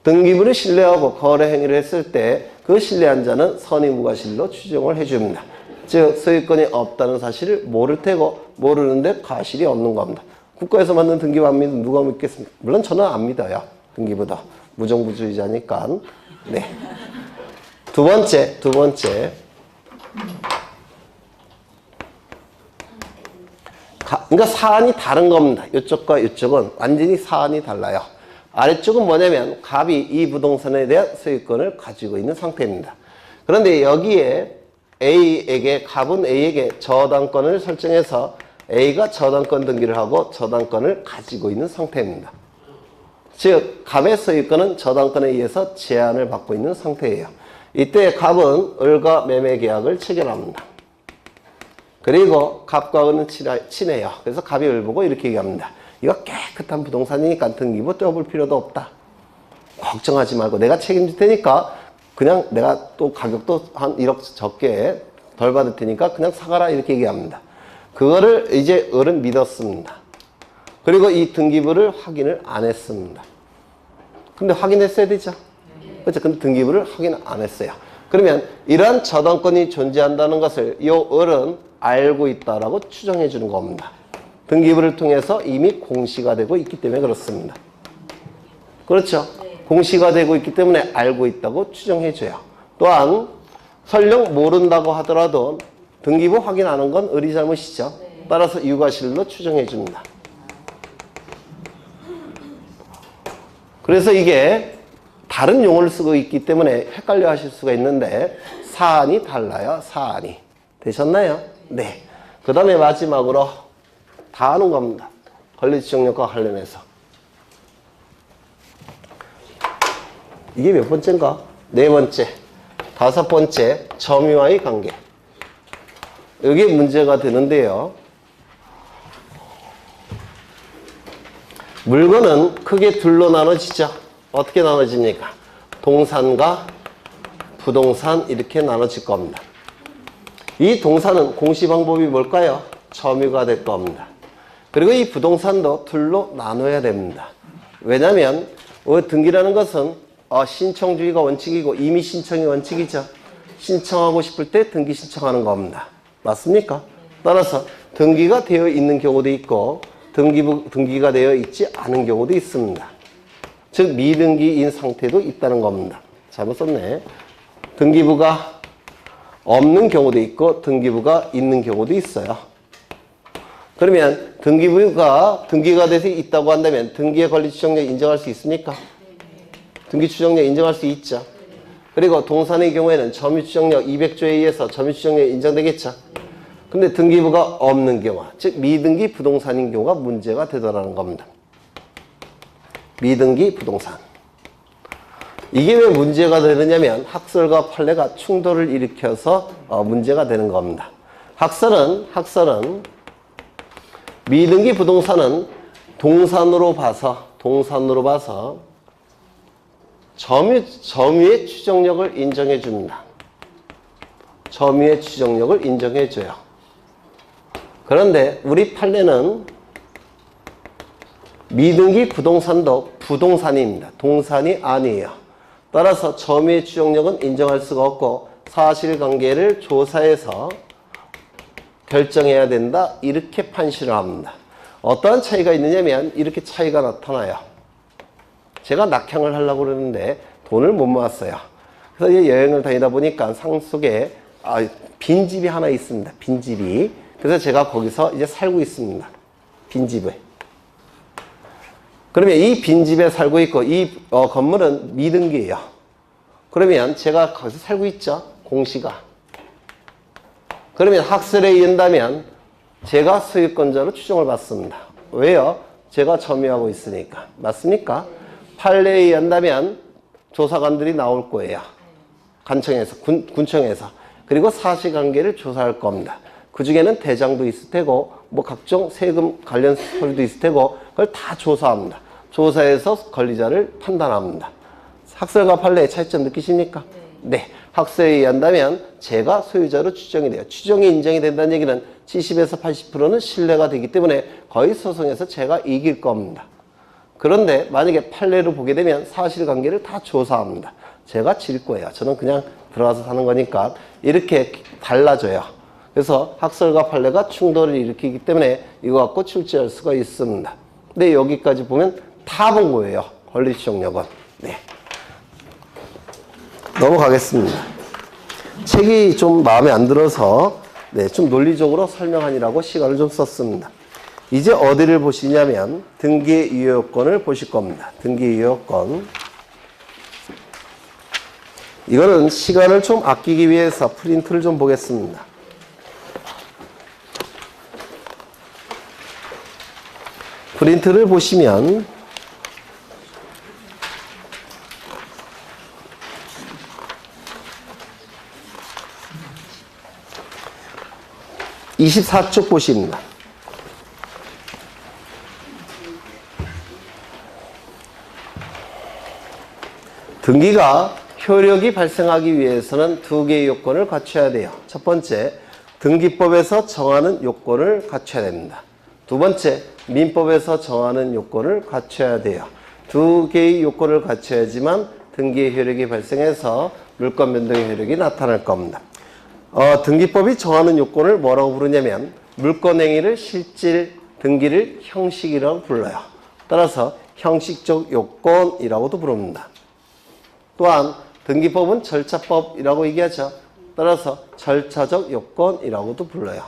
등기부를 신뢰하고 거래 행위를 했을 때 그 신뢰한 자는 선의 무과실로 추정을 해줍니다. 즉 소유권이 없다는 사실을 모를 테고 모르는데 과실이 없는 겁니다. 국가에서 만든 등기부 안 믿으면 누가 믿겠습니까? 물론 저는 안 믿어요. 등기부도 무정부주의자니까. 네. 두 번째 그러니까 사안이 다른 겁니다. 이쪽과 이쪽은 완전히 사안이 달라요. 아래쪽은 뭐냐면 갑이 이 부동산에 대한 소유권을 가지고 있는 상태입니다. 그런데 여기에 A에게, 갑은 A에게 저당권을 설정해서 A가 저당권 등기를 하고 저당권을 가지고 있는 상태입니다. 즉 갑의 소유권은 저당권에 의해서 제한을 받고 있는 상태예요. 이때 갑은 을과 매매 계약을 체결합니다. 그리고 갑과 을은 친해요. 그래서 갑이 을 보고 이렇게 얘기합니다. 이거 깨끗한 부동산이니까 등기부 떼어볼 필요도 없다. 걱정하지 말고 내가 책임질 테니까 그냥 내가 또 가격도 한 1억 적게 덜 받을 테니까 그냥 사가라 이렇게 얘기합니다. 그거를 이제 을은 믿었습니다. 그리고 이 등기부를 확인을 안 했습니다. 근데 확인했어야 되죠. 그렇죠. 근데 등기부를 확인 안 했어요. 그러면 이러한 저당권이 존재한다는 것을 이 을은 알고 있다라고 추정해 주는 겁니다. 등기부를 통해서 이미 공시가 되고 있기 때문에 그렇습니다. 그렇죠. 공시가 되고 있기 때문에 알고 있다고 추정해 줘요. 또한 설령 모른다고 하더라도 등기부 확인하는 건 을이 잘못이죠. 따라서 유과실로 추정해 줍니다. 그래서 이게 다른 용어를 쓰고 있기 때문에 헷갈려 하실 수가 있는데 사안이 달라요. 사안이. 되셨나요? 네. 그 다음에 마지막으로 다 아는 겁니다. 권리지정력과 관련해서. 이게 몇 번째인가? 네 번째. 다섯 번째. 점유와의 관계. 여기에 문제가 되는데요. 물건은 크게 둘로 나눠지죠. 어떻게 나눠집니까? 동산과 부동산 이렇게 나눠질 겁니다. 이 동산은 공시 방법이 뭘까요? 점유가 될 겁니다. 그리고 이 부동산도 둘로 나눠야 됩니다. 왜냐하면 등기라는 것은 신청주의가 원칙이고 이미 신청이 원칙이죠. 신청하고 싶을 때 등기 신청하는 겁니다. 맞습니까? 따라서 등기가 되어 있는 경우도 있고 등기가 되어 있지 않은 경우도 있습니다. 즉 미등기인 상태도 있다는 겁니다. 잘못 썼네. 등기부가 없는 경우도 있고 등기부가 있는 경우도 있어요. 그러면 등기부가 등기가 돼서 있다고 한다면 등기의 권리 추정력 인정할 수 있습니까? 등기 추정력 인정할 수 있죠. 그리고 동산의 경우에는 점유 추정력 200조에 의해서 점유 추정력 인정되겠죠. 근데 등기부가 없는 경우, 즉 미등기 부동산인 경우가 문제가 되더라는 겁니다. 미등기 부동산. 이게 왜 문제가 되느냐면 학설과 판례가 충돌을 일으켜서 문제가 되는 겁니다. 학설은 미등기 부동산은 동산으로 봐서 점유의 추정력을 인정해 줍니다. 점유의 추정력을 인정해 줘요. 그런데 우리 판례는 미등기 부동산도 부동산입니다. 동산이 아니에요. 따라서 점유의 추정력은 인정할 수가 없고 사실관계를 조사해서 결정해야 된다. 이렇게 판시를 합니다. 어떠한 차이가 있느냐면 이렇게 차이가 나타나요. 제가 낙향을 하려고 그러는데 돈을 못 모았어요. 그래서 여행을 다니다 보니까 상속에 빈집이 하나 있습니다. 빈집이. 그래서 제가 거기서 이제 살고 있습니다. 빈집에. 그러면 이 빈집에 살고 있고 이 건물은 미등기예요. 그러면 제가 거기서 살고 있죠. 공시가. 그러면 학설에 의한다면 제가 소유권자로 추정을 받습니다. 왜요? 제가 점유하고 있으니까. 맞습니까? 판례에 의한다면 조사관들이 나올 거예요. 관청에서, 군청에서. 그리고 사실관계를 조사할 겁니다. 그 중에는 대장도 있을 테고 뭐 각종 세금 관련 서류도 있을 테고 그걸 다 조사합니다. 조사해서 권리자를 판단합니다. 학설과 판례의 차이점 느끼십니까? 네. 학설에 의한다면 제가 소유자로 추정이 돼요. 추정이 인정이 된다는 얘기는 70에서 80%는 신뢰가 되기 때문에 거의 소송에서 제가 이길 겁니다. 그런데 만약에 판례를 보게 되면 사실관계를 다 조사합니다. 제가 질 거예요. 저는 그냥 들어가서 사는 거니까 이렇게 달라져요. 그래서 학설과 판례가 충돌을 일으키기 때문에 이거 갖고 출제할 수가 있습니다. 근데 여기까지 보면 다 본 거예요. 권리 추정력은. 네. 넘어가겠습니다. 책이 좀 마음에 안 들어서 좀 논리적으로 설명하느라고 시간을 좀 썼습니다. 이제 어디를 보시냐면 등기 유효 요건을 보실 겁니다. 등기 유효 요건. 이거는 시간을 좀 아끼기 위해서 프린트를 좀 보겠습니다. 프린트를 보시면 24쪽 보십니다. 등기가 효력이 발생하기 위해서는 두 개의 요건을 갖춰야 돼요. 첫 번째, 등기법에서 정하는 요건을 갖춰야 됩니다. 두 번째, 민법에서 정하는 요건을 갖춰야 돼요. 두 개의 요건을 갖춰야지만 등기의 효력이 발생해서 물권 변동의 효력이 나타날 겁니다. 등기법이 정하는 요건을 뭐라고 부르냐면 물권행위를 실질, 등기를 형식이라고 불러요. 따라서 형식적 요건이라고도 부릅니다. 또한 등기법은 절차법이라고 얘기하죠. 따라서 절차적 요건이라고도 불러요.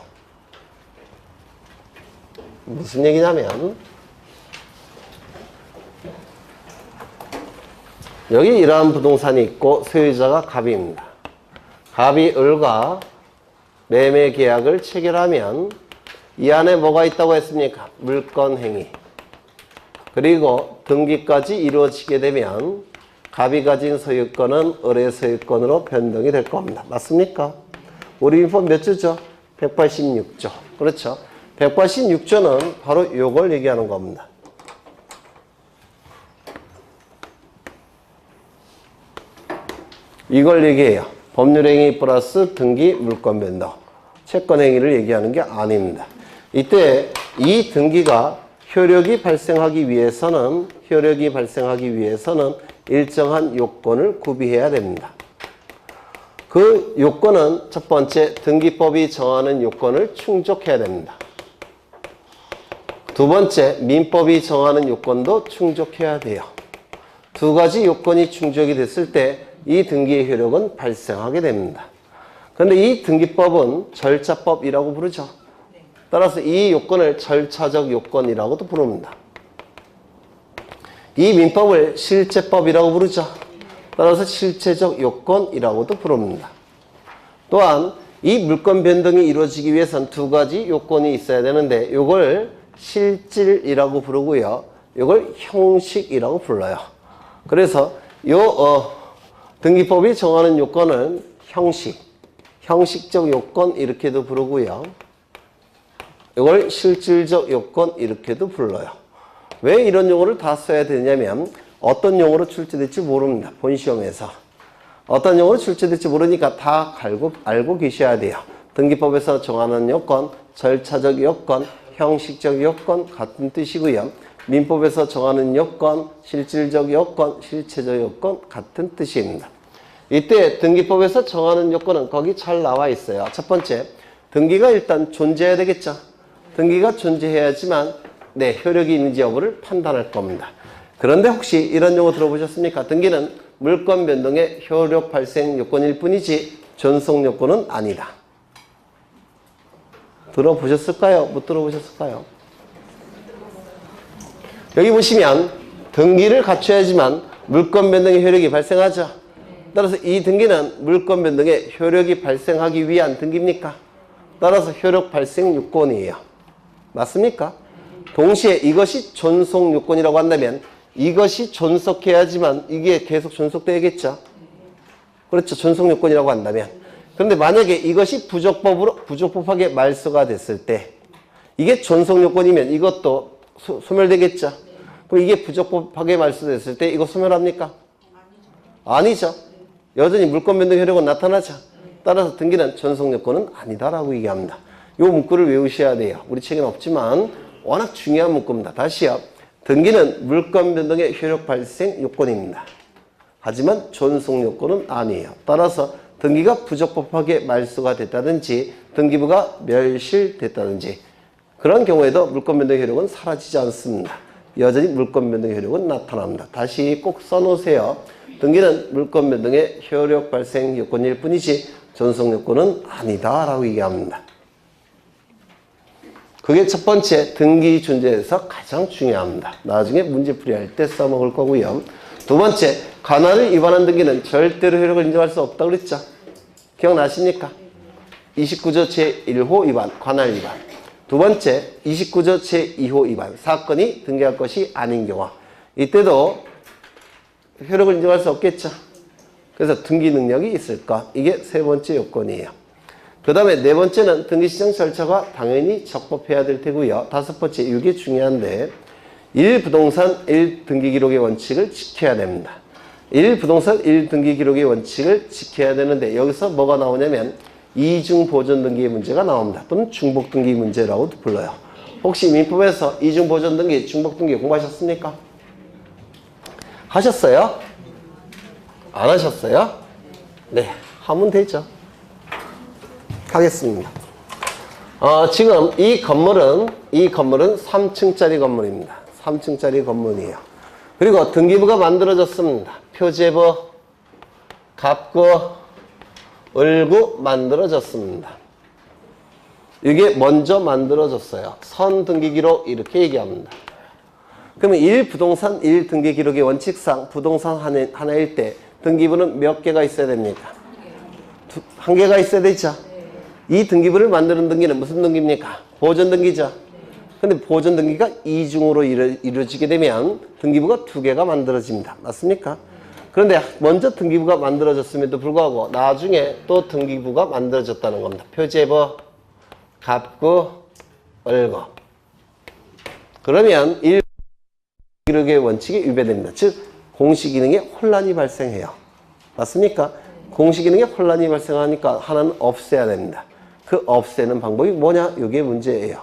무슨 얘기냐면 여기 이러한 부동산이 있고 소유자가 갑입니다. 갑이 을과 매매 계약을 체결하면 이 안에 뭐가 있다고 했습니까? 물권 행위. 그리고 등기까지 이루어지게 되면 갑이 가진 소유권은 을의 소유권으로 변동이 될 겁니다. 맞습니까? 우리 민법 몇 조죠? 186조. 그렇죠? 186조는 바로 이걸 얘기하는 겁니다. 이걸 얘기해요. 법률행위 플러스 등기 물권 변동. 채권행위를 얘기하는 게 아닙니다. 이때 이 등기가 효력이 발생하기 위해서는 일정한 요건을 구비해야 됩니다. 그 요건은 첫 번째, 등기법이 정하는 요건을 충족해야 됩니다. 두 번째, 민법이 정하는 요건도 충족해야 돼요. 두 가지 요건이 충족이 됐을 때 이 등기의 효력은 발생하게 됩니다. 그런데 이 등기법은 절차법이라고 부르죠. 따라서 이 요건을 절차적 요건이라고도 부릅니다. 이 민법을 실체법이라고 부르죠. 따라서 실체적 요건이라고도 부릅니다. 또한 이 물권 변동이 이루어지기 위해서는 두 가지 요건이 있어야 되는데 이걸 실질이라고 부르고요. 이걸 형식이라고 불러요. 그래서 등기법이 정하는 요건은 형식적 요건 이렇게도 부르고요. 이걸 실질적 요건 이렇게도 불러요. 왜 이런 용어를 다 써야 되냐면 어떤 용어로 출제될지 모릅니다. 본시험에서. 어떤 용어로 출제될지 모르니까 다 알고 계셔야 돼요. 등기법에서 정하는 요건, 절차적 요건, 형식적 요건 같은 뜻이고요. 민법에서 정하는 요건, 실질적 요건, 실체적 요건 같은 뜻입니다. 이때 등기법에서 정하는 요건은 거기 잘 나와 있어요. 첫 번째, 등기가 일단 존재해야 되겠죠. 등기가 존재해야지만 효력이 있는지 여부를 판단할 겁니다. 그런데 혹시 이런 용어 들어보셨습니까? 등기는 물권 변동의 효력 발생 요건일 뿐이지 존속 요건은 아니다. 들어보셨을까요? 못 들어보셨을까요? 여기 보시면 등기를 갖춰야지만 물권 변동의 효력이 발생하죠. 따라서 이 등기는 물권 변동의 효력이 발생하기 위한 등기입니까? 따라서 효력 발생 요건이에요. 맞습니까? 동시에 이것이 존속 요건이라고 한다면 이것이 존속해야지만 이게 계속 존속되겠죠. 그렇죠. 존속 요건이라고 한다면. 그런데 만약에 이것이 부적법하게 말소가 됐을 때 이게 존속 요건이면 이것도 소멸되겠죠. 그럼 이게 부적법하게 말소됐을 때 이거 소멸합니까? 아니죠. 여전히 물권 변동 효력은 나타나죠. 따라서 등기는 존속 요건은 아니다라고 얘기합니다. 이 문구를 외우셔야 돼요. 우리 책에는 없지만 워낙 중요한 문구입니다. 다시요. 등기는 물권 변동의 효력 발생 요건입니다. 하지만 존속 요건은 아니에요. 따라서 등기가 부적법하게 말소가 됐다든지 등기부가 멸실됐다든지 그런 경우에도 물권 변동 효력은 사라지지 않습니다. 여전히 물권 변동 효력은 나타납니다. 다시 꼭 써놓으세요. 등기는 물권 변동의 효력 발생 요건일 뿐이지 존속 요건은 아니다라고 얘기합니다. 그게 첫 번째 등기 준제에서 가장 중요합니다. 나중에 문제풀이할 때 써먹을 거고요. 두 번째, 관할을 위반한 등기는 절대로 효력을 인정할 수 없다고 그랬죠. 기억나십니까? 29조 제1호 위반, 관할 위반. 두 번째, 29조 제2호 위반, 사건이 등기할 것이 아닌 경우. 이때도 효력을 인정할 수 없겠죠. 그래서 등기 능력이 있을까? 이게 세 번째 요건이에요. 그 다음에 네 번째는 등기 신청 절차가 당연히 적법해야 될 테고요. 다섯 번째, 이게 중요한데 1부동산 1등기 기록의 원칙을 지켜야 됩니다. 1부동산 1등기 기록의 원칙을 지켜야 되는데 여기서 뭐가 나오냐면 이중 보존 등기의 문제가 나옵니다. 또는 중복 등기 문제라고도 불러요. 혹시 민법에서 이중 보존 등기, 중복 등기 공부하셨습니까? 하셨어요? 안 하셨어요? 네, 하면 되죠. 하겠습니다. 지금 이 건물은 3층짜리 건물입니다. 3층짜리 건물이에요. 그리고 등기부가 만들어졌습니다. 표제부, 갑구, 을구 만들어졌습니다. 이게 먼저 만들어졌어요. 선등기기록 이렇게 얘기합니다. 그러면 1부동산 1등기 기록의 원칙상 부동산 하나일 때 등기부는 몇 개가 있어야 됩니까? 한 개가 있어야 되죠. 이 등기부를 만드는 등기는 무슨 등기입니까? 보존 등기죠. 근데 보존 등기가 이중으로 이루어지게 되면 등기부가 두 개가 만들어집니다. 맞습니까? 그런데 먼저 등기부가 만들어졌음에도 불구하고 나중에 또 등기부가 만들어졌다는 겁니다. 표제부, 갑구, 을구. 그러면 기록의 원칙이 위배됩니다. 즉 공시기능에 혼란이 발생해요. 맞습니까? 공시기능에 혼란이 발생하니까 하나는 없애야 됩니다. 그 없애는 방법이 뭐냐? 이게 문제예요.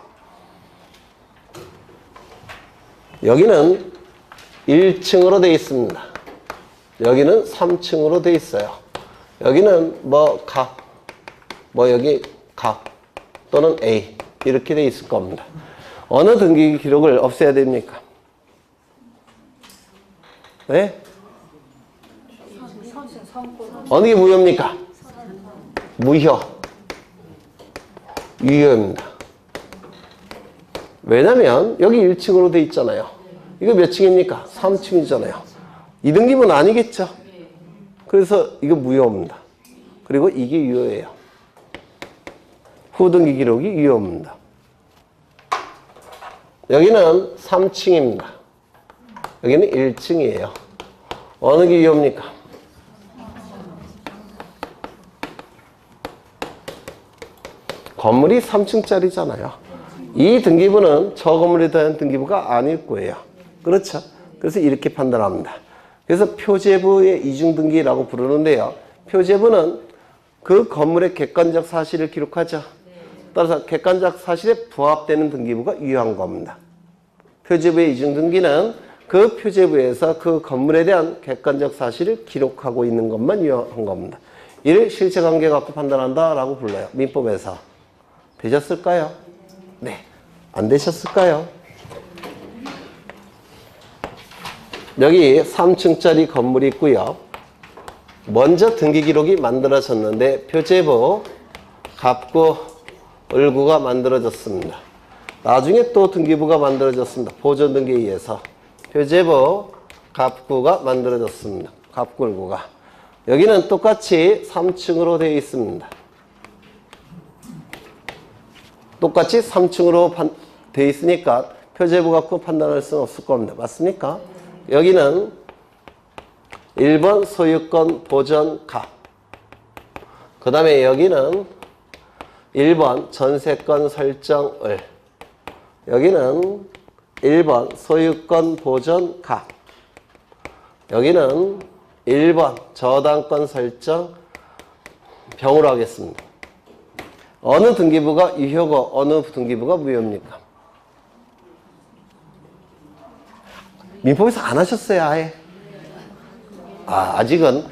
여기는 1층으로 되어 있습니다. 여기는 3층으로 되어 있어요. 여기는 여기 갑 또는 A 이렇게 되어 있을 겁니다. 어느 등기 기록을 없애야 됩니까? 네? 어느 게 무효입니까? 무효. 유효입니다. 왜냐면 여기 1층으로 돼 있잖아요. 이거 몇 층입니까? 3층이잖아요. 이등기부는 아니겠죠? 그래서 이거 무효입니다. 그리고 이게 유효예요. 후등기 기록이 유효입니다. 여기는 3층입니다. 여기는 1층이에요. 어느 게 유효입니까? 건물이 3층짜리잖아요. 이 등기부는 저 건물에 대한 등기부가 아닐 거예요. 그렇죠? 그래서 이렇게 판단합니다. 그래서 표제부의 이중등기라고 부르는데요. 표제부는 그 건물의 객관적 사실을 기록하죠. 따라서 객관적 사실에 부합되는 등기부가 유효한 겁니다. 표제부의 이중등기는 그 표제부에서 그 건물에 대한 객관적 사실을 기록하고 있는 것만 유효한 겁니다. 이를 실체관계 갖고 판단한다라고 불러요. 민법에서. 되셨을까요? 네. 안 되셨을까요? 여기 3층짜리 건물이 있고요. 먼저 등기 기록이 만들어졌는데 표제부, 갑구, 을구가 만들어졌습니다. 나중에 또 등기부가 만들어졌습니다. 보존 등기에 의해서 표제부, 갑구가 만들어졌습니다. 갑구, 을구가. 여기는 똑같이 3층으로 되어 있습니다. 똑같이 3층으로 되어 있으니까 표제부 갖고 판단할 수는 없을 겁니다. 맞습니까? 여기는 1번 소유권 보전 갑. 그 다음에 여기는 1번 전세권 설정 을. 여기는 1번 소유권 보전 갑. 여기는 1번 저당권 설정 병으로 하겠습니다. 어느 등기부가 유효고 어느 등기부가 무효입니까? 민법에서 안 하셨어요, 아예? 아직은.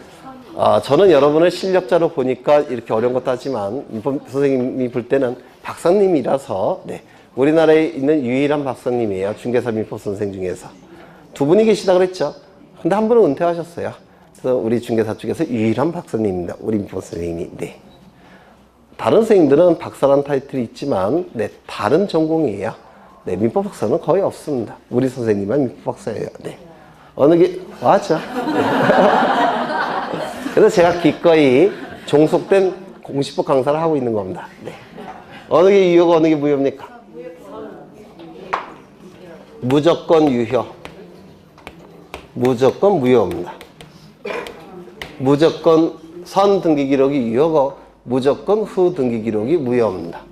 저는 여러분을 실력자로 보니까 이렇게 어려운 것도 하지만 민법 선생님이 볼 때는 박사님이라서 네, 우리나라에 있는 유일한 박사님이에요. 중개사 민법 선생 중에서. 두 분이 계시다 그랬죠? 근데 한 분은 은퇴하셨어요. 그래서 우리 중개사 쪽에서 유일한 박사님입니다. 우리 민법 선생님이. 네. 다른 선생님들은 박사라는 타이틀이 있지만 네, 다른 전공이에요. 네, 민법 박사는 거의 없습니다. 우리 선생님만 민법 박사예요. 네. 어느 게 맞아. 네. 그래서 제가 기꺼이 종속된 공시법 강사를 하고 있는 겁니다. 네. 어느 게 유효고 어느 게 무효입니까? 무조건 유효. 무조건 무효입니다. 무조건 선 등기 기록이 유효고 무조건 후 등기 기록이 무효입니다.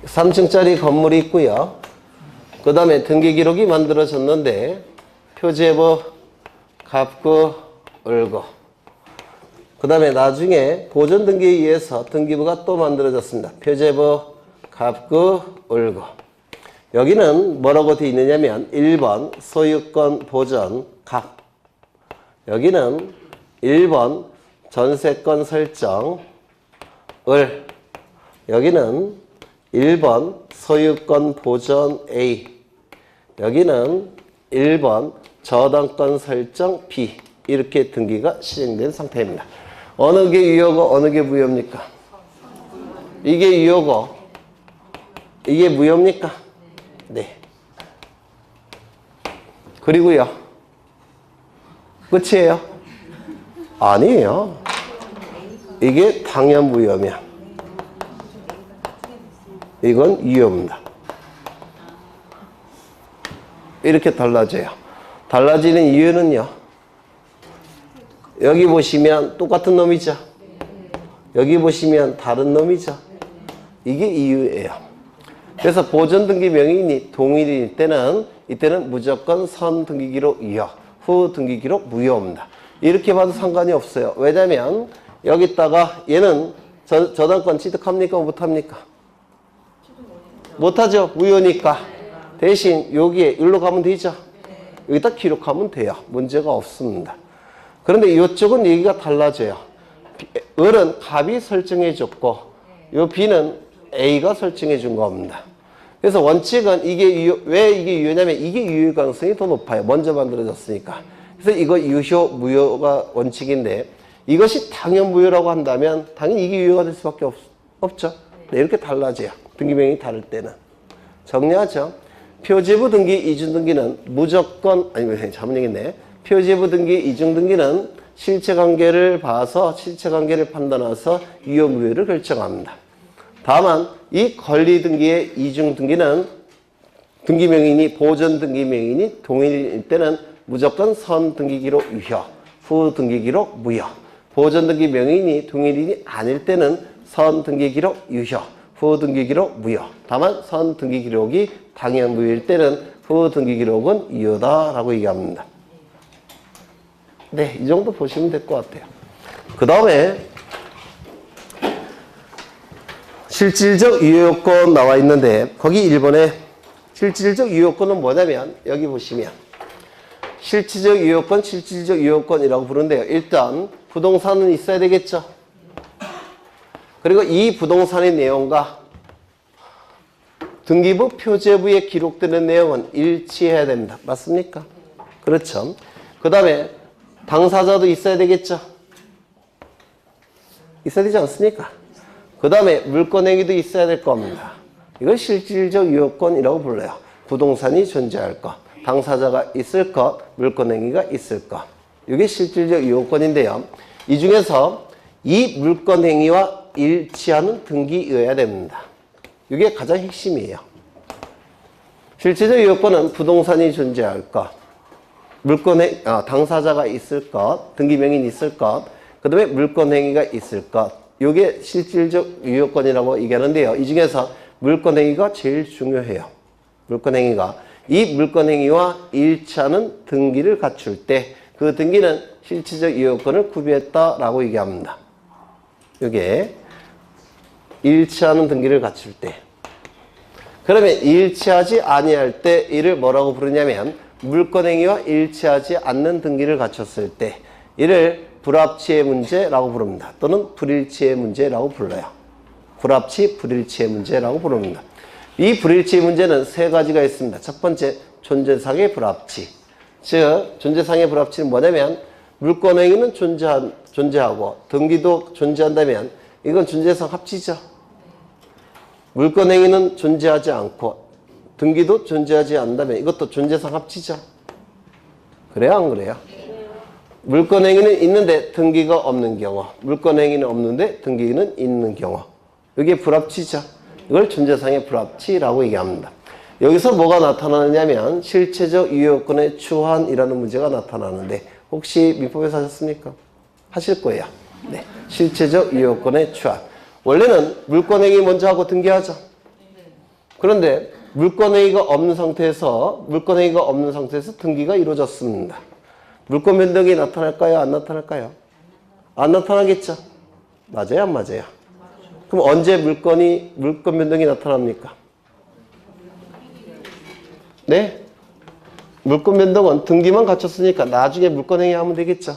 3층짜리 건물이 있고요. 그 다음에 등기 기록이 만들어졌는데 표제부, 갑구, 을구. 그 다음에 나중에 보존 등기에 의해서 등기부가 또 만들어졌습니다. 표제부, 갑구, 을구. 여기는 뭐라고 되어 있느냐면 1번 소유권 보전 갑. 여기는 1번 전세권 설정 을. 여기는 1번 소유권 보전 A. 여기는 1번 저당권 설정 B. 이렇게 등기가 시행된 상태입니다. 어느 게 유효고 어느 게 무효입니까? 이게 유효고 이게 무효입니까? 네. 그리고요. 끝이에요? 아니에요. 이게 당연 무효면 이건 유효입니다. 이렇게 달라져요. 달라지는 이유는요. 여기 보시면 똑같은 놈이죠. 여기 보시면 다른 놈이죠. 이게 이유예요. 그래서 보존 등기 명의인이 동일일 때는 이때는 무조건 선 등기 기록 유효, 후 등기 기록 무효입니다. 이렇게 봐도 상관이 없어요. 왜냐면 여기다가 얘는 저당권 취득합니까? 못합니까? 못하죠. 무효니까. 대신 여기에 일로 가면 되죠. 여기다 기록하면 돼요. 문제가 없습니다. 그런데 이쪽은 얘기가 달라져요. 을은 갑이 설정해 줬고 요 B는 A가 설정해 준 겁니다. 그래서 원칙은 이게 유효, 왜 이게 유효냐면 이게 유효 가능성이 더 높아요. 먼저 만들어졌으니까. 그래서 이거 유효, 무효가 원칙인데 이것이 당연 무효라고 한다면 당연히 이게 유효가 될 수밖에 없죠. 네, 이렇게 달라져요. 등기명이 다를 때는. 정리하죠. 표제부 등기, 이중 등기는 무조건, 아니, 잘못 얘기했네. 표제부 등기, 이중 등기는 실체관계를 봐서 실체관계를 판단해서 유효, 무효를 결정합니다. 다만 이 권리등기의 이중등기는 등기명인이 보존 등기명인이 동일일 때는 무조건 선 등기기록 유효, 후 등기기록 무효. 보존 등기명인이 동일이 아닐 때는 선 등기기록 유효, 후 등기기록 무효. 다만 선 등기기록이 당연 무효일 때는 후 등기기록은 유효다라고 얘기합니다. 네, 이 정도 보시면 될 것 같아요. 그 다음에 실질적 유효요건 나와 있는데 거기 1번에 실질적 유효요건은 뭐냐면 여기 보시면 실질적 유효요건, 실질적 유효요건이라고 부르는데요. 일단 부동산은 있어야 되겠죠. 그리고 이 부동산의 내용과 등기부 표제부에 기록되는 내용은 일치해야 됩니다. 맞습니까? 그렇죠. 그 다음에 당사자도 있어야 되겠죠. 있어야 되지 않습니까? 그 다음에 물권행위도 있어야 될 겁니다. 이걸 실질적 유효권이라고 불러요. 부동산이 존재할 것, 당사자가 있을 것, 물권행위가 있을 것. 이게 실질적 유효권인데요. 이 중에서 이 물권행위와 일치하는 등기여야 됩니다. 이게 가장 핵심이에요. 실질적 유효권은 부동산이 존재할 것, 당사자가 있을 것, 등기명인이 있을 것, 그 다음에 물권행위가 있을 것. 이게 실질적 유효권이라고 얘기하는데요. 이 중에서 물권행위가 제일 중요해요. 물권행위가. 이 물권행위와 일치하는 등기를 갖출 때 그 등기는 실질적 유효권을 구비했다라고 얘기합니다. 이게 일치하는 등기를 갖출 때. 그러면 일치하지 아니할 때 이를 뭐라고 부르냐면 물권행위와 일치하지 않는 등기를 갖췄을 때 이를 불합치의 문제라고 부릅니다. 또는 불일치의 문제라고 불러요. 불합치, 불일치의 문제라고 부릅니다. 이 불일치의 문제는 세 가지가 있습니다. 첫 번째, 존재상의 불합치. 즉, 존재상의 불합치는 뭐냐면 물권행위는 존재하고 등기도 존재한다면 이건 존재성 합치죠. 물권행위는 존재하지 않고 등기도 존재하지 않는다면 이것도 존재성 합치죠. 그래요, 안 그래요? 물권행위는 있는데 등기가 없는 경우, 물권행위는 없는데 등기는 있는 경우, 이게 불합치죠. 이걸 존재상의 불합치라고 얘기합니다. 여기서 뭐가 나타나느냐면 실체적 유효요건의 추한이라는 문제가 나타나는데 혹시 민법에서 하셨습니까? 하실 거예요. 네, 실체적 유효요건의 추한. 원래는 물권행위 먼저 하고 등기하죠. 그런데 물권행위가 없는 상태에서 등기가 이루어졌습니다. 물권 변동이 나타날까요? 안 나타날까요? 안 나타나겠죠. 맞아요, 안 맞아요? 그럼 언제 물권 변동이 나타납니까? 네? 물권 변동은 등기만 갖췄으니까 나중에 물권 행위하면 되겠죠.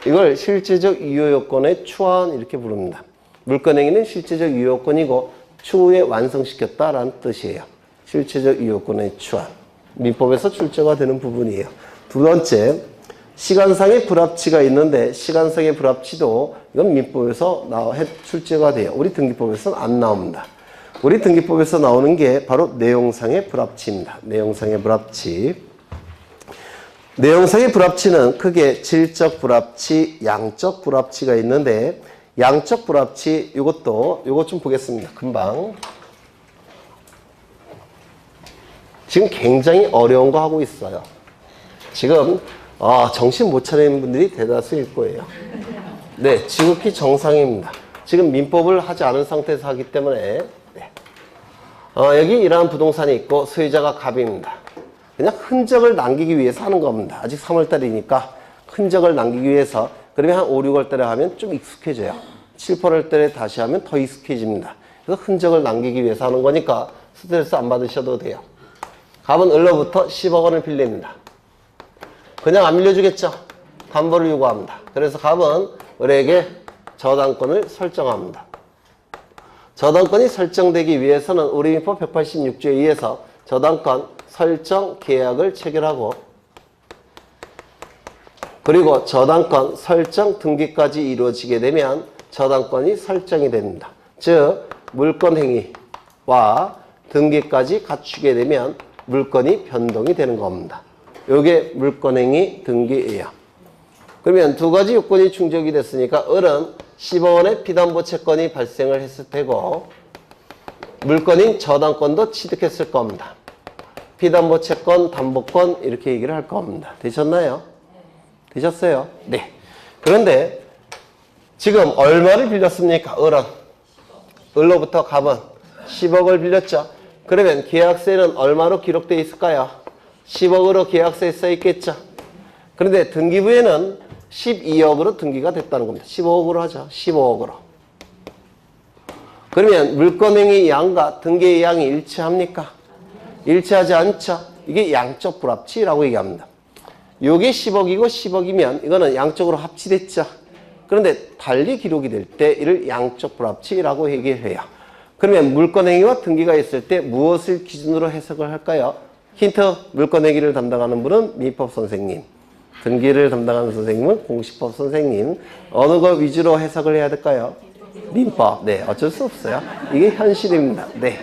이걸 실제적 유효요건의 추한 이렇게 부릅니다. 물권 행위는 실제적 유효요건이고 추후에 완성시켰다라는 뜻이에요. 실체적 유효요건의 추한. 민법에서 출제가 되는 부분이에요. 두 번째, 시간상의 불합치가 있는데 시간상의 불합치도 이건 민법에서 출제가 돼요. 우리 등기법에서는 안 나옵니다. 우리 등기법에서 나오는 게 바로 내용상의 불합치입니다. 내용상의 불합치. 내용상의 불합치는 크게 질적 불합치, 양적 불합치가 있는데 양적 불합치 요것 좀 보겠습니다. 금방. 지금 굉장히 어려운 거 하고 있어요. 지금 정신 못 차리는 분들이 대다수일 거예요. 네, 지극히 정상입니다. 지금 민법을 하지 않은 상태에서 하기 때문에 네. 여기 이러한 부동산이 있고 소유자가 갑입니다. 그냥 흔적을 남기기 위해서 하는 겁니다. 아직 3월달이니까 흔적을 남기기 위해서. 그러면 한 5, 6월달에 하면 좀 익숙해져요. 7, 8월달에 다시 하면 더 익숙해집니다. 그래서 흔적을 남기기 위해서 하는 거니까 스트레스 안 받으셔도 돼요. 갑은 을로부터 10억 원을 빌립니다. 그냥 안 빌려주겠죠. 담보를 요구합니다. 그래서 갑은 을에게 저당권을 설정합니다. 저당권이 설정되기 위해서는 우리 민법 186조에 의해서 저당권 설정 계약을 체결하고 그리고 저당권 설정 등기까지 이루어지게 되면 저당권이 설정이 됩니다. 즉 물권행위와 등기까지 갖추게 되면 물권이 변동이 되는 겁니다. 이게 물권행위 등기예요. 그러면 두 가지 요건이 충족이 됐으니까 을은 10억 원의 피담보 채권이 발생을 했을 테고 물권인 저당권도 취득했을 겁니다. 피담보 채권, 담보권 이렇게 얘기를 할 겁니다. 되셨나요? 되셨어요? 네. 그런데 지금 얼마를 빌렸습니까? 을로부터 갑은 10억을 빌렸죠. 그러면 계약세는 얼마로 기록되어 있을까요? 10억으로 계약서에 써 있겠죠. 그런데 등기부에는 12억으로 등기가 됐다는 겁니다. 15억으로 하죠. 15억으로. 그러면 물권행위 양과 등기의 양이 일치합니까? 일치하지 않죠. 이게 양적 불합치라고 얘기합니다. 요게 10억이고 10억이면 이거는 양적으로 합치됐죠. 그런데 달리 기록이 될 때 이를 양적 불합치라고 얘기해요. 그러면 물권행위와 등기가 있을 때 무엇을 기준으로 해석을 할까요? 힌트, 물권행위를 담당하는 분은 민법 선생님, 등기를 담당하는 선생님은 공시법 선생님. 어느 거 위주로 해석을 해야 될까요? 민법. 네, 어쩔 수 없어요. 이게 현실입니다. 네.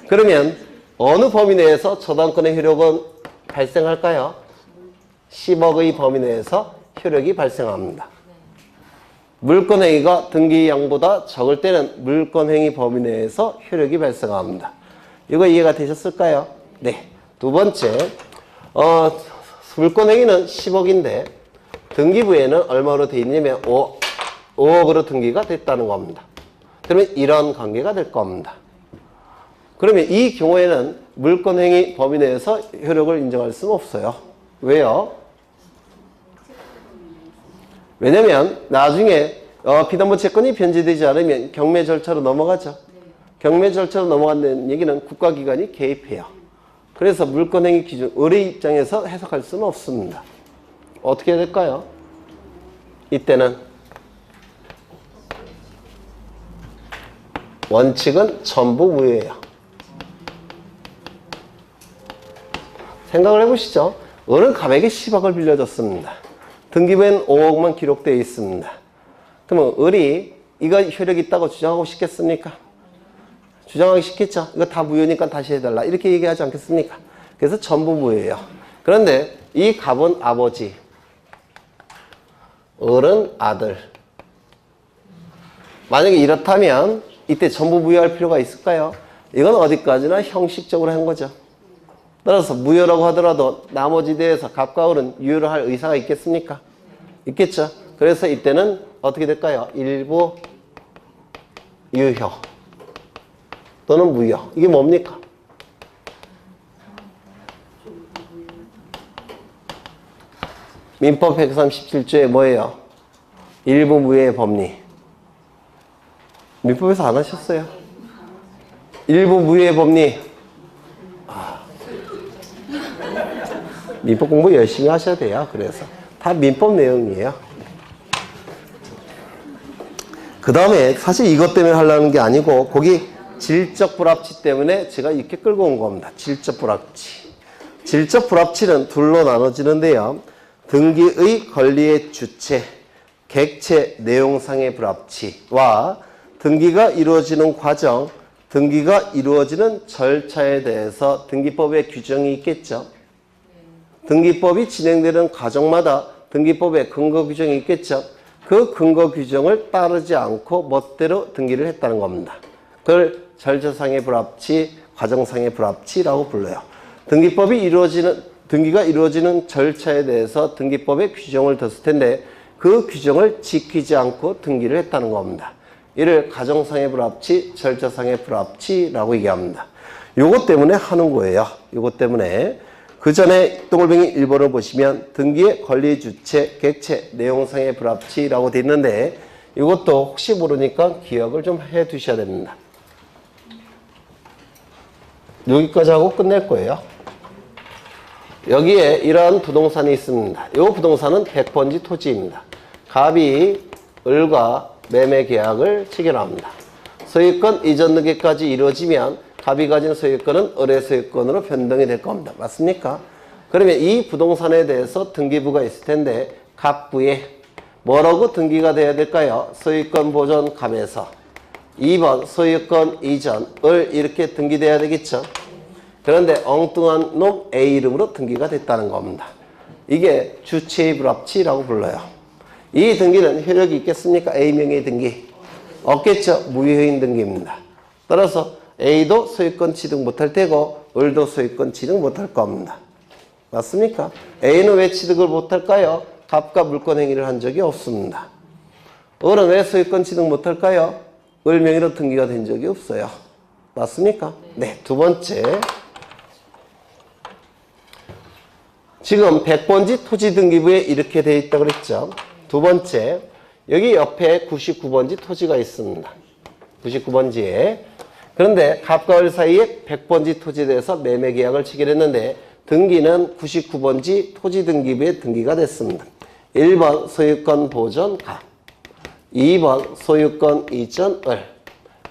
그러면 어느 범위 내에서 저당권의 효력은 발생할까요? 10억의 범위 내에서 효력이 발생합니다. 물권행위가 등기양보다 적을 때는 물권행위 범위 내에서 효력이 발생합니다. 이거 이해가 되셨을까요? 네. 두 번째, 물권행위는 10억인데 등기부에는 얼마로 되어 있냐면 5억으로 등기가 됐다는 겁니다. 그러면 이런 관계가 될 겁니다. 그러면 이 경우에는 물권행위 범위 내에서 효력을 인정할 수는 없어요. 왜요? 왜냐면 나중에 피담보 채권이 변제되지 않으면 경매 절차로 넘어가죠. 경매 절차로 넘어간다는 얘기는 국가기관이 개입해요. 그래서 물권행위 기준, 을의 입장에서 해석할 수는 없습니다. 어떻게 해야 될까요? 이때는 원칙은 전부 무효예요. 생각을 해보시죠. 을은 갑에게 10억을 빌려줬습니다. 등기부에는 5억만 기록되어 있습니다. 그러면 을이 이거 효력이 있다고 주장하고 싶겠습니까? 주장하기 싫겠죠. 이거 다 무효니까 다시 해달라 이렇게 얘기하지 않겠습니까? 그래서 전부 무효예요. 그런데 이 갑은 아버지, 을은 아들. 만약에 이렇다면 이때 전부 무효할 필요가 있을까요? 이건 어디까지나 형식적으로 한 거죠. 따라서 무효라고 하더라도 나머지 대해서 갑과 을은 유효를 할 의사가 있겠습니까? 있겠죠. 그래서 이때는 어떻게 될까요? 일부 유효 또는 무효. 이게 뭡니까? 민법 137조에 뭐예요? 일부 무효의 법리. 민법에서 안 하셨어요? 일부 무효의 법리. 민법 공부 열심히 하셔야 돼요. 그래서 다 민법 내용이에요. 그 다음에 사실 이것 때문에 하려는 게 아니고 거기 질적 불합치 때문에 제가 이렇게 끌고 온 겁니다. 질적 불합치. 질적 불합치는 둘로 나눠지는데요. 등기의 권리의 주체, 객체 내용상의 불합치와 등기가 이루어지는 과정, 등기가 이루어지는 절차에 대해서 등기법에 규정이 있겠죠. 등기법이 진행되는 과정마다 등기법에 근거 규정이 있겠죠. 그 근거 규정을 따르지 않고 멋대로 등기를 했다는 겁니다. 그걸 절차상의 불합치, 과정상의 불합치라고 불러요. 등기가 이루어지는 절차에 대해서 등기법에 규정을 뒀을 텐데 그 규정을 지키지 않고 등기를 했다는 겁니다. 이를 과정상의 불합치, 절차상의 불합치라고 얘기합니다. 요것 때문에 하는 거예요. 요것 때문에. 그 전에 동글뱅이 1번을 보시면 등기의 권리 주체, 객체, 내용상의 불합치라고 되어 있는데 이것도 혹시 모르니까 기억을 좀 해 두셔야 됩니다. 여기까지 하고 끝낼 거예요. 여기에 이러한 부동산이 있습니다. 이 부동산은 100번지 토지입니다. 갑이 을과 매매 계약을 체결합니다. 소유권 이전 등기까지 이루어지면 갑이 가진 소유권은 을의 소유권으로 변동이 될 겁니다. 맞습니까? 그러면 이 부동산에 대해서 등기부가 있을 텐데 갑부에 뭐라고 등기가 돼야 될까요? 소유권 보존 갑에서 2번 소유권 이전 을 이렇게 등기돼야 되겠죠. 그런데 엉뚱한 놈 A 이름으로 등기가 됐다는 겁니다. 이게 주체의 불합치라고 불러요. 이 등기는 효력이 있겠습니까? A 명의 등기. 없겠죠. 무효인 등기입니다. 따라서 A도 소유권 취득 못할 테고 을도 소유권 취득 못할 겁니다. 맞습니까? A는 왜 취득을 못할까요? 갑과 물권 행위를 한 적이 없습니다. 을은 왜 소유권 취득 못할까요? 을 명의로 등기가 된 적이 없어요. 맞습니까? 네, 두 번째. 지금 100번지 토지등기부에 이렇게 되어 있다고 그랬죠. 두 번째, 여기 옆에 99번지 토지가 있습니다. 99번지에. 그런데 갑과 을 사이에 100번지 토지에 대해서 매매 계약을 체결했는데 등기는 99번지 토지등기부에 등기가 됐습니다. 1번 소유권 보존 갑, 2번 소유권 이전 을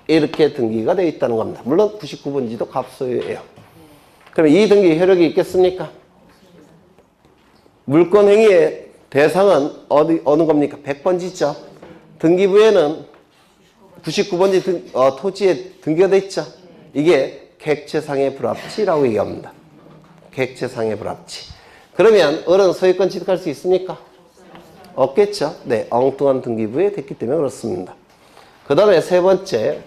이렇게 등기가 되어 있다는 겁니다. 물론 99번지도 갑 소유예요. 그럼 이 등기 효력이 있겠습니까? 물권 행위의 대상은 어느 겁니까? 100번지죠. 등기부에는 99번지 토지에 등기가 돼 있죠. 이게 객체상의 불합치라고 얘기합니다. 객체상의 불합치. 그러면 을은 소유권 취득할 수 있습니까? 없겠죠. 네, 엉뚱한 등기부에 됐기 때문에 그렇습니다. 그 다음에 세 번째.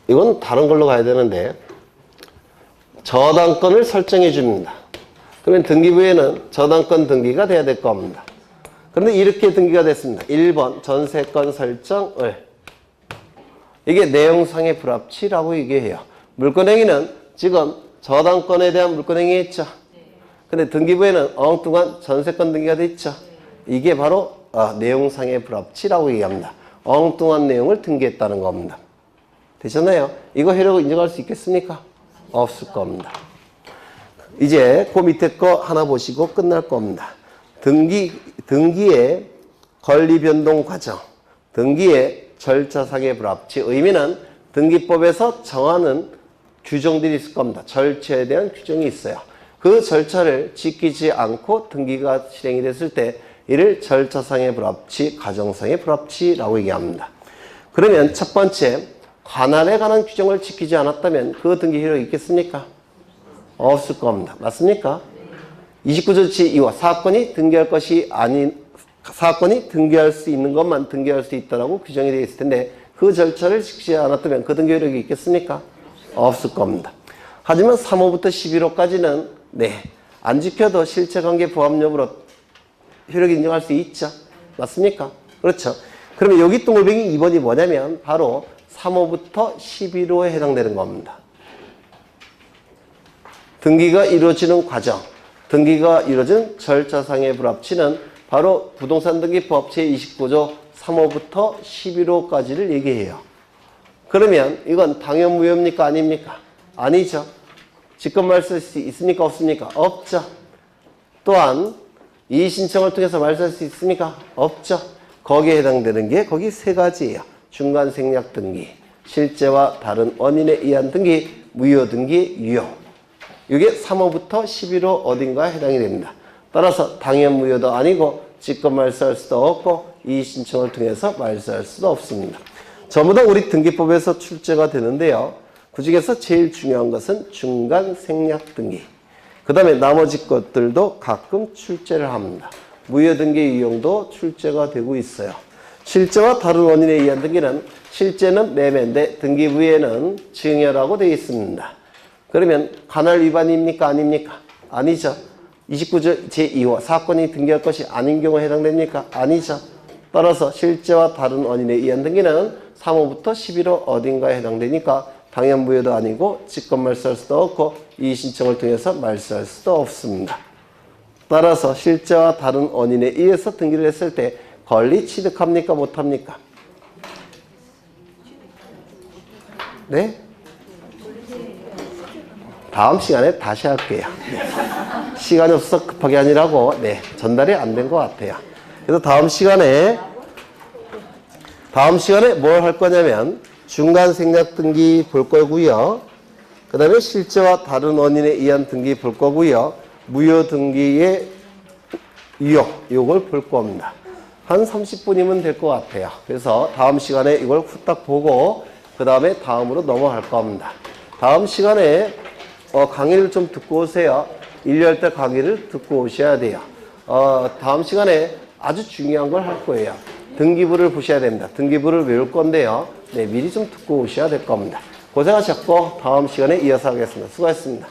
이건 다른 걸로 가야 되는데 저당권을 설정해 줍니다. 그러면 등기부에는 저당권 등기가 돼야 될 겁니다. 그런데 이렇게 등기가 됐습니다. 1번 전세권 설정 을. 이게 내용상의 불합치라고 얘기해요. 물권행위는 지금 저당권에 대한 물권행위 했죠. 근데 등기부에는 엉뚱한 전세권 등기가 돼 있죠. 이게 바로 내용상의 불합치라고 얘기합니다. 엉뚱한 내용을 등기했다는 겁니다. 되셨나요? 이거 효력을 인정할 수 있겠습니까? 없을 겁니다. 이제 그 밑에 거 하나 보시고 끝날 겁니다. 등기의 권리 변동 과정, 등기의 절차상의 불합치. 의미는 등기법에서 정하는 규정들이 있을 겁니다. 절차에 대한 규정이 있어요. 그 절차를 지키지 않고 등기가 실행이 됐을 때 이를 절차상의 불합치, 가정상의 불합치라고 얘기합니다. 그러면 첫 번째, 관할에 관한 규정을 지키지 않았다면 그 등기 효력이 있겠습니까? 없을 겁니다. 맞습니까? 29조 제2호 사건이 등기할 것이 아닌 사건이 등기할 수 있는 것만 등기할 수 있다라고 규정이 되어 있을 텐데 그 절차를 지키지 않았다면 그 등기 효력이 있겠습니까? 없을 겁니다. 하지만 3호부터 11호까지는 안 지켜도 실체관계 부합 여부로 효력이 인정할 수 있죠. 맞습니까? 그렇죠. 그러면 여기 동글뱅이 2번이 뭐냐면 바로 3호부터 11호에 해당되는 겁니다. 등기가 이루어지는 과정, 등기가 이루어진 절차상의 불합치는 바로 부동산 등기법 제29조 3호부터 11호까지를 얘기해요. 그러면 이건 당연무효입니까? 아닙니까? 아니죠. 직권말 쓸 수 있습니까? 없습니까? 없죠. 또한 이의신청을 통해서 말소할 수 있습니까? 없죠. 거기에 해당되는 게 거기 세 가지예요. 중간생략 등기, 실제와 다른 원인에 의한 등기, 무효 등기, 유효. 이게 3호부터 11호 어딘가에 해당이 됩니다. 따라서 당연무효도 아니고 직권 말소할 수도 없고 이의신청을 통해서 말소할 수도 없습니다. 전부 다 우리 등기법에서 출제가 되는데요. 그중에서 제일 중요한 것은 중간생략 등기. 그 다음에 나머지 것들도 가끔 출제를 합니다. 무효등기 유형도 출제가 되고 있어요. 실제와 다른 원인에 의한 등기는 실제는 매매인데 등기부에는 증여라고 되어 있습니다. 그러면 관할 위반입니까? 아닙니까? 아니죠. 29조 제2호 사건이 등기할 것이 아닌 경우에 해당됩니까? 아니죠. 따라서 실제와 다른 원인에 의한 등기는 3호부터 11호 어딘가에 해당되니까 당연 무효도 아니고 직권 말소할 수도 없고 이의신청을 통해서 말소할 수도 없습니다. 따라서 실제와 다른 원인에 의해서 등기를 했을 때 권리 취득합니까? 못합니까? 네? 다음 시간에 다시 할게요. 시간이 없어서 급하게 하느라고 전달이 안 된 것 같아요. 그래서 다음 시간에 뭘 할 거냐면 중간생략 등기 볼 거고요. 그 다음에 실제와 다른 원인에 의한 등기 볼 거고요. 무효 등기의 유효, 이걸 볼 겁니다. 한 30분이면 될 것 같아요. 그래서 다음 시간에 이걸 후딱 보고 그 다음에 다음으로 넘어갈 겁니다. 다음 시간에 강의를 좀 듣고 오세요. 1년 때 강의를 듣고 오셔야 돼요. 다음 시간에 아주 중요한 걸 할 거예요. 등기부를 보셔야 됩니다. 등기부를 외울 건데요. 미리 좀 듣고 오셔야 될 겁니다. 고생하셨고 다음 시간에 이어서 하겠습니다. 수고하셨습니다.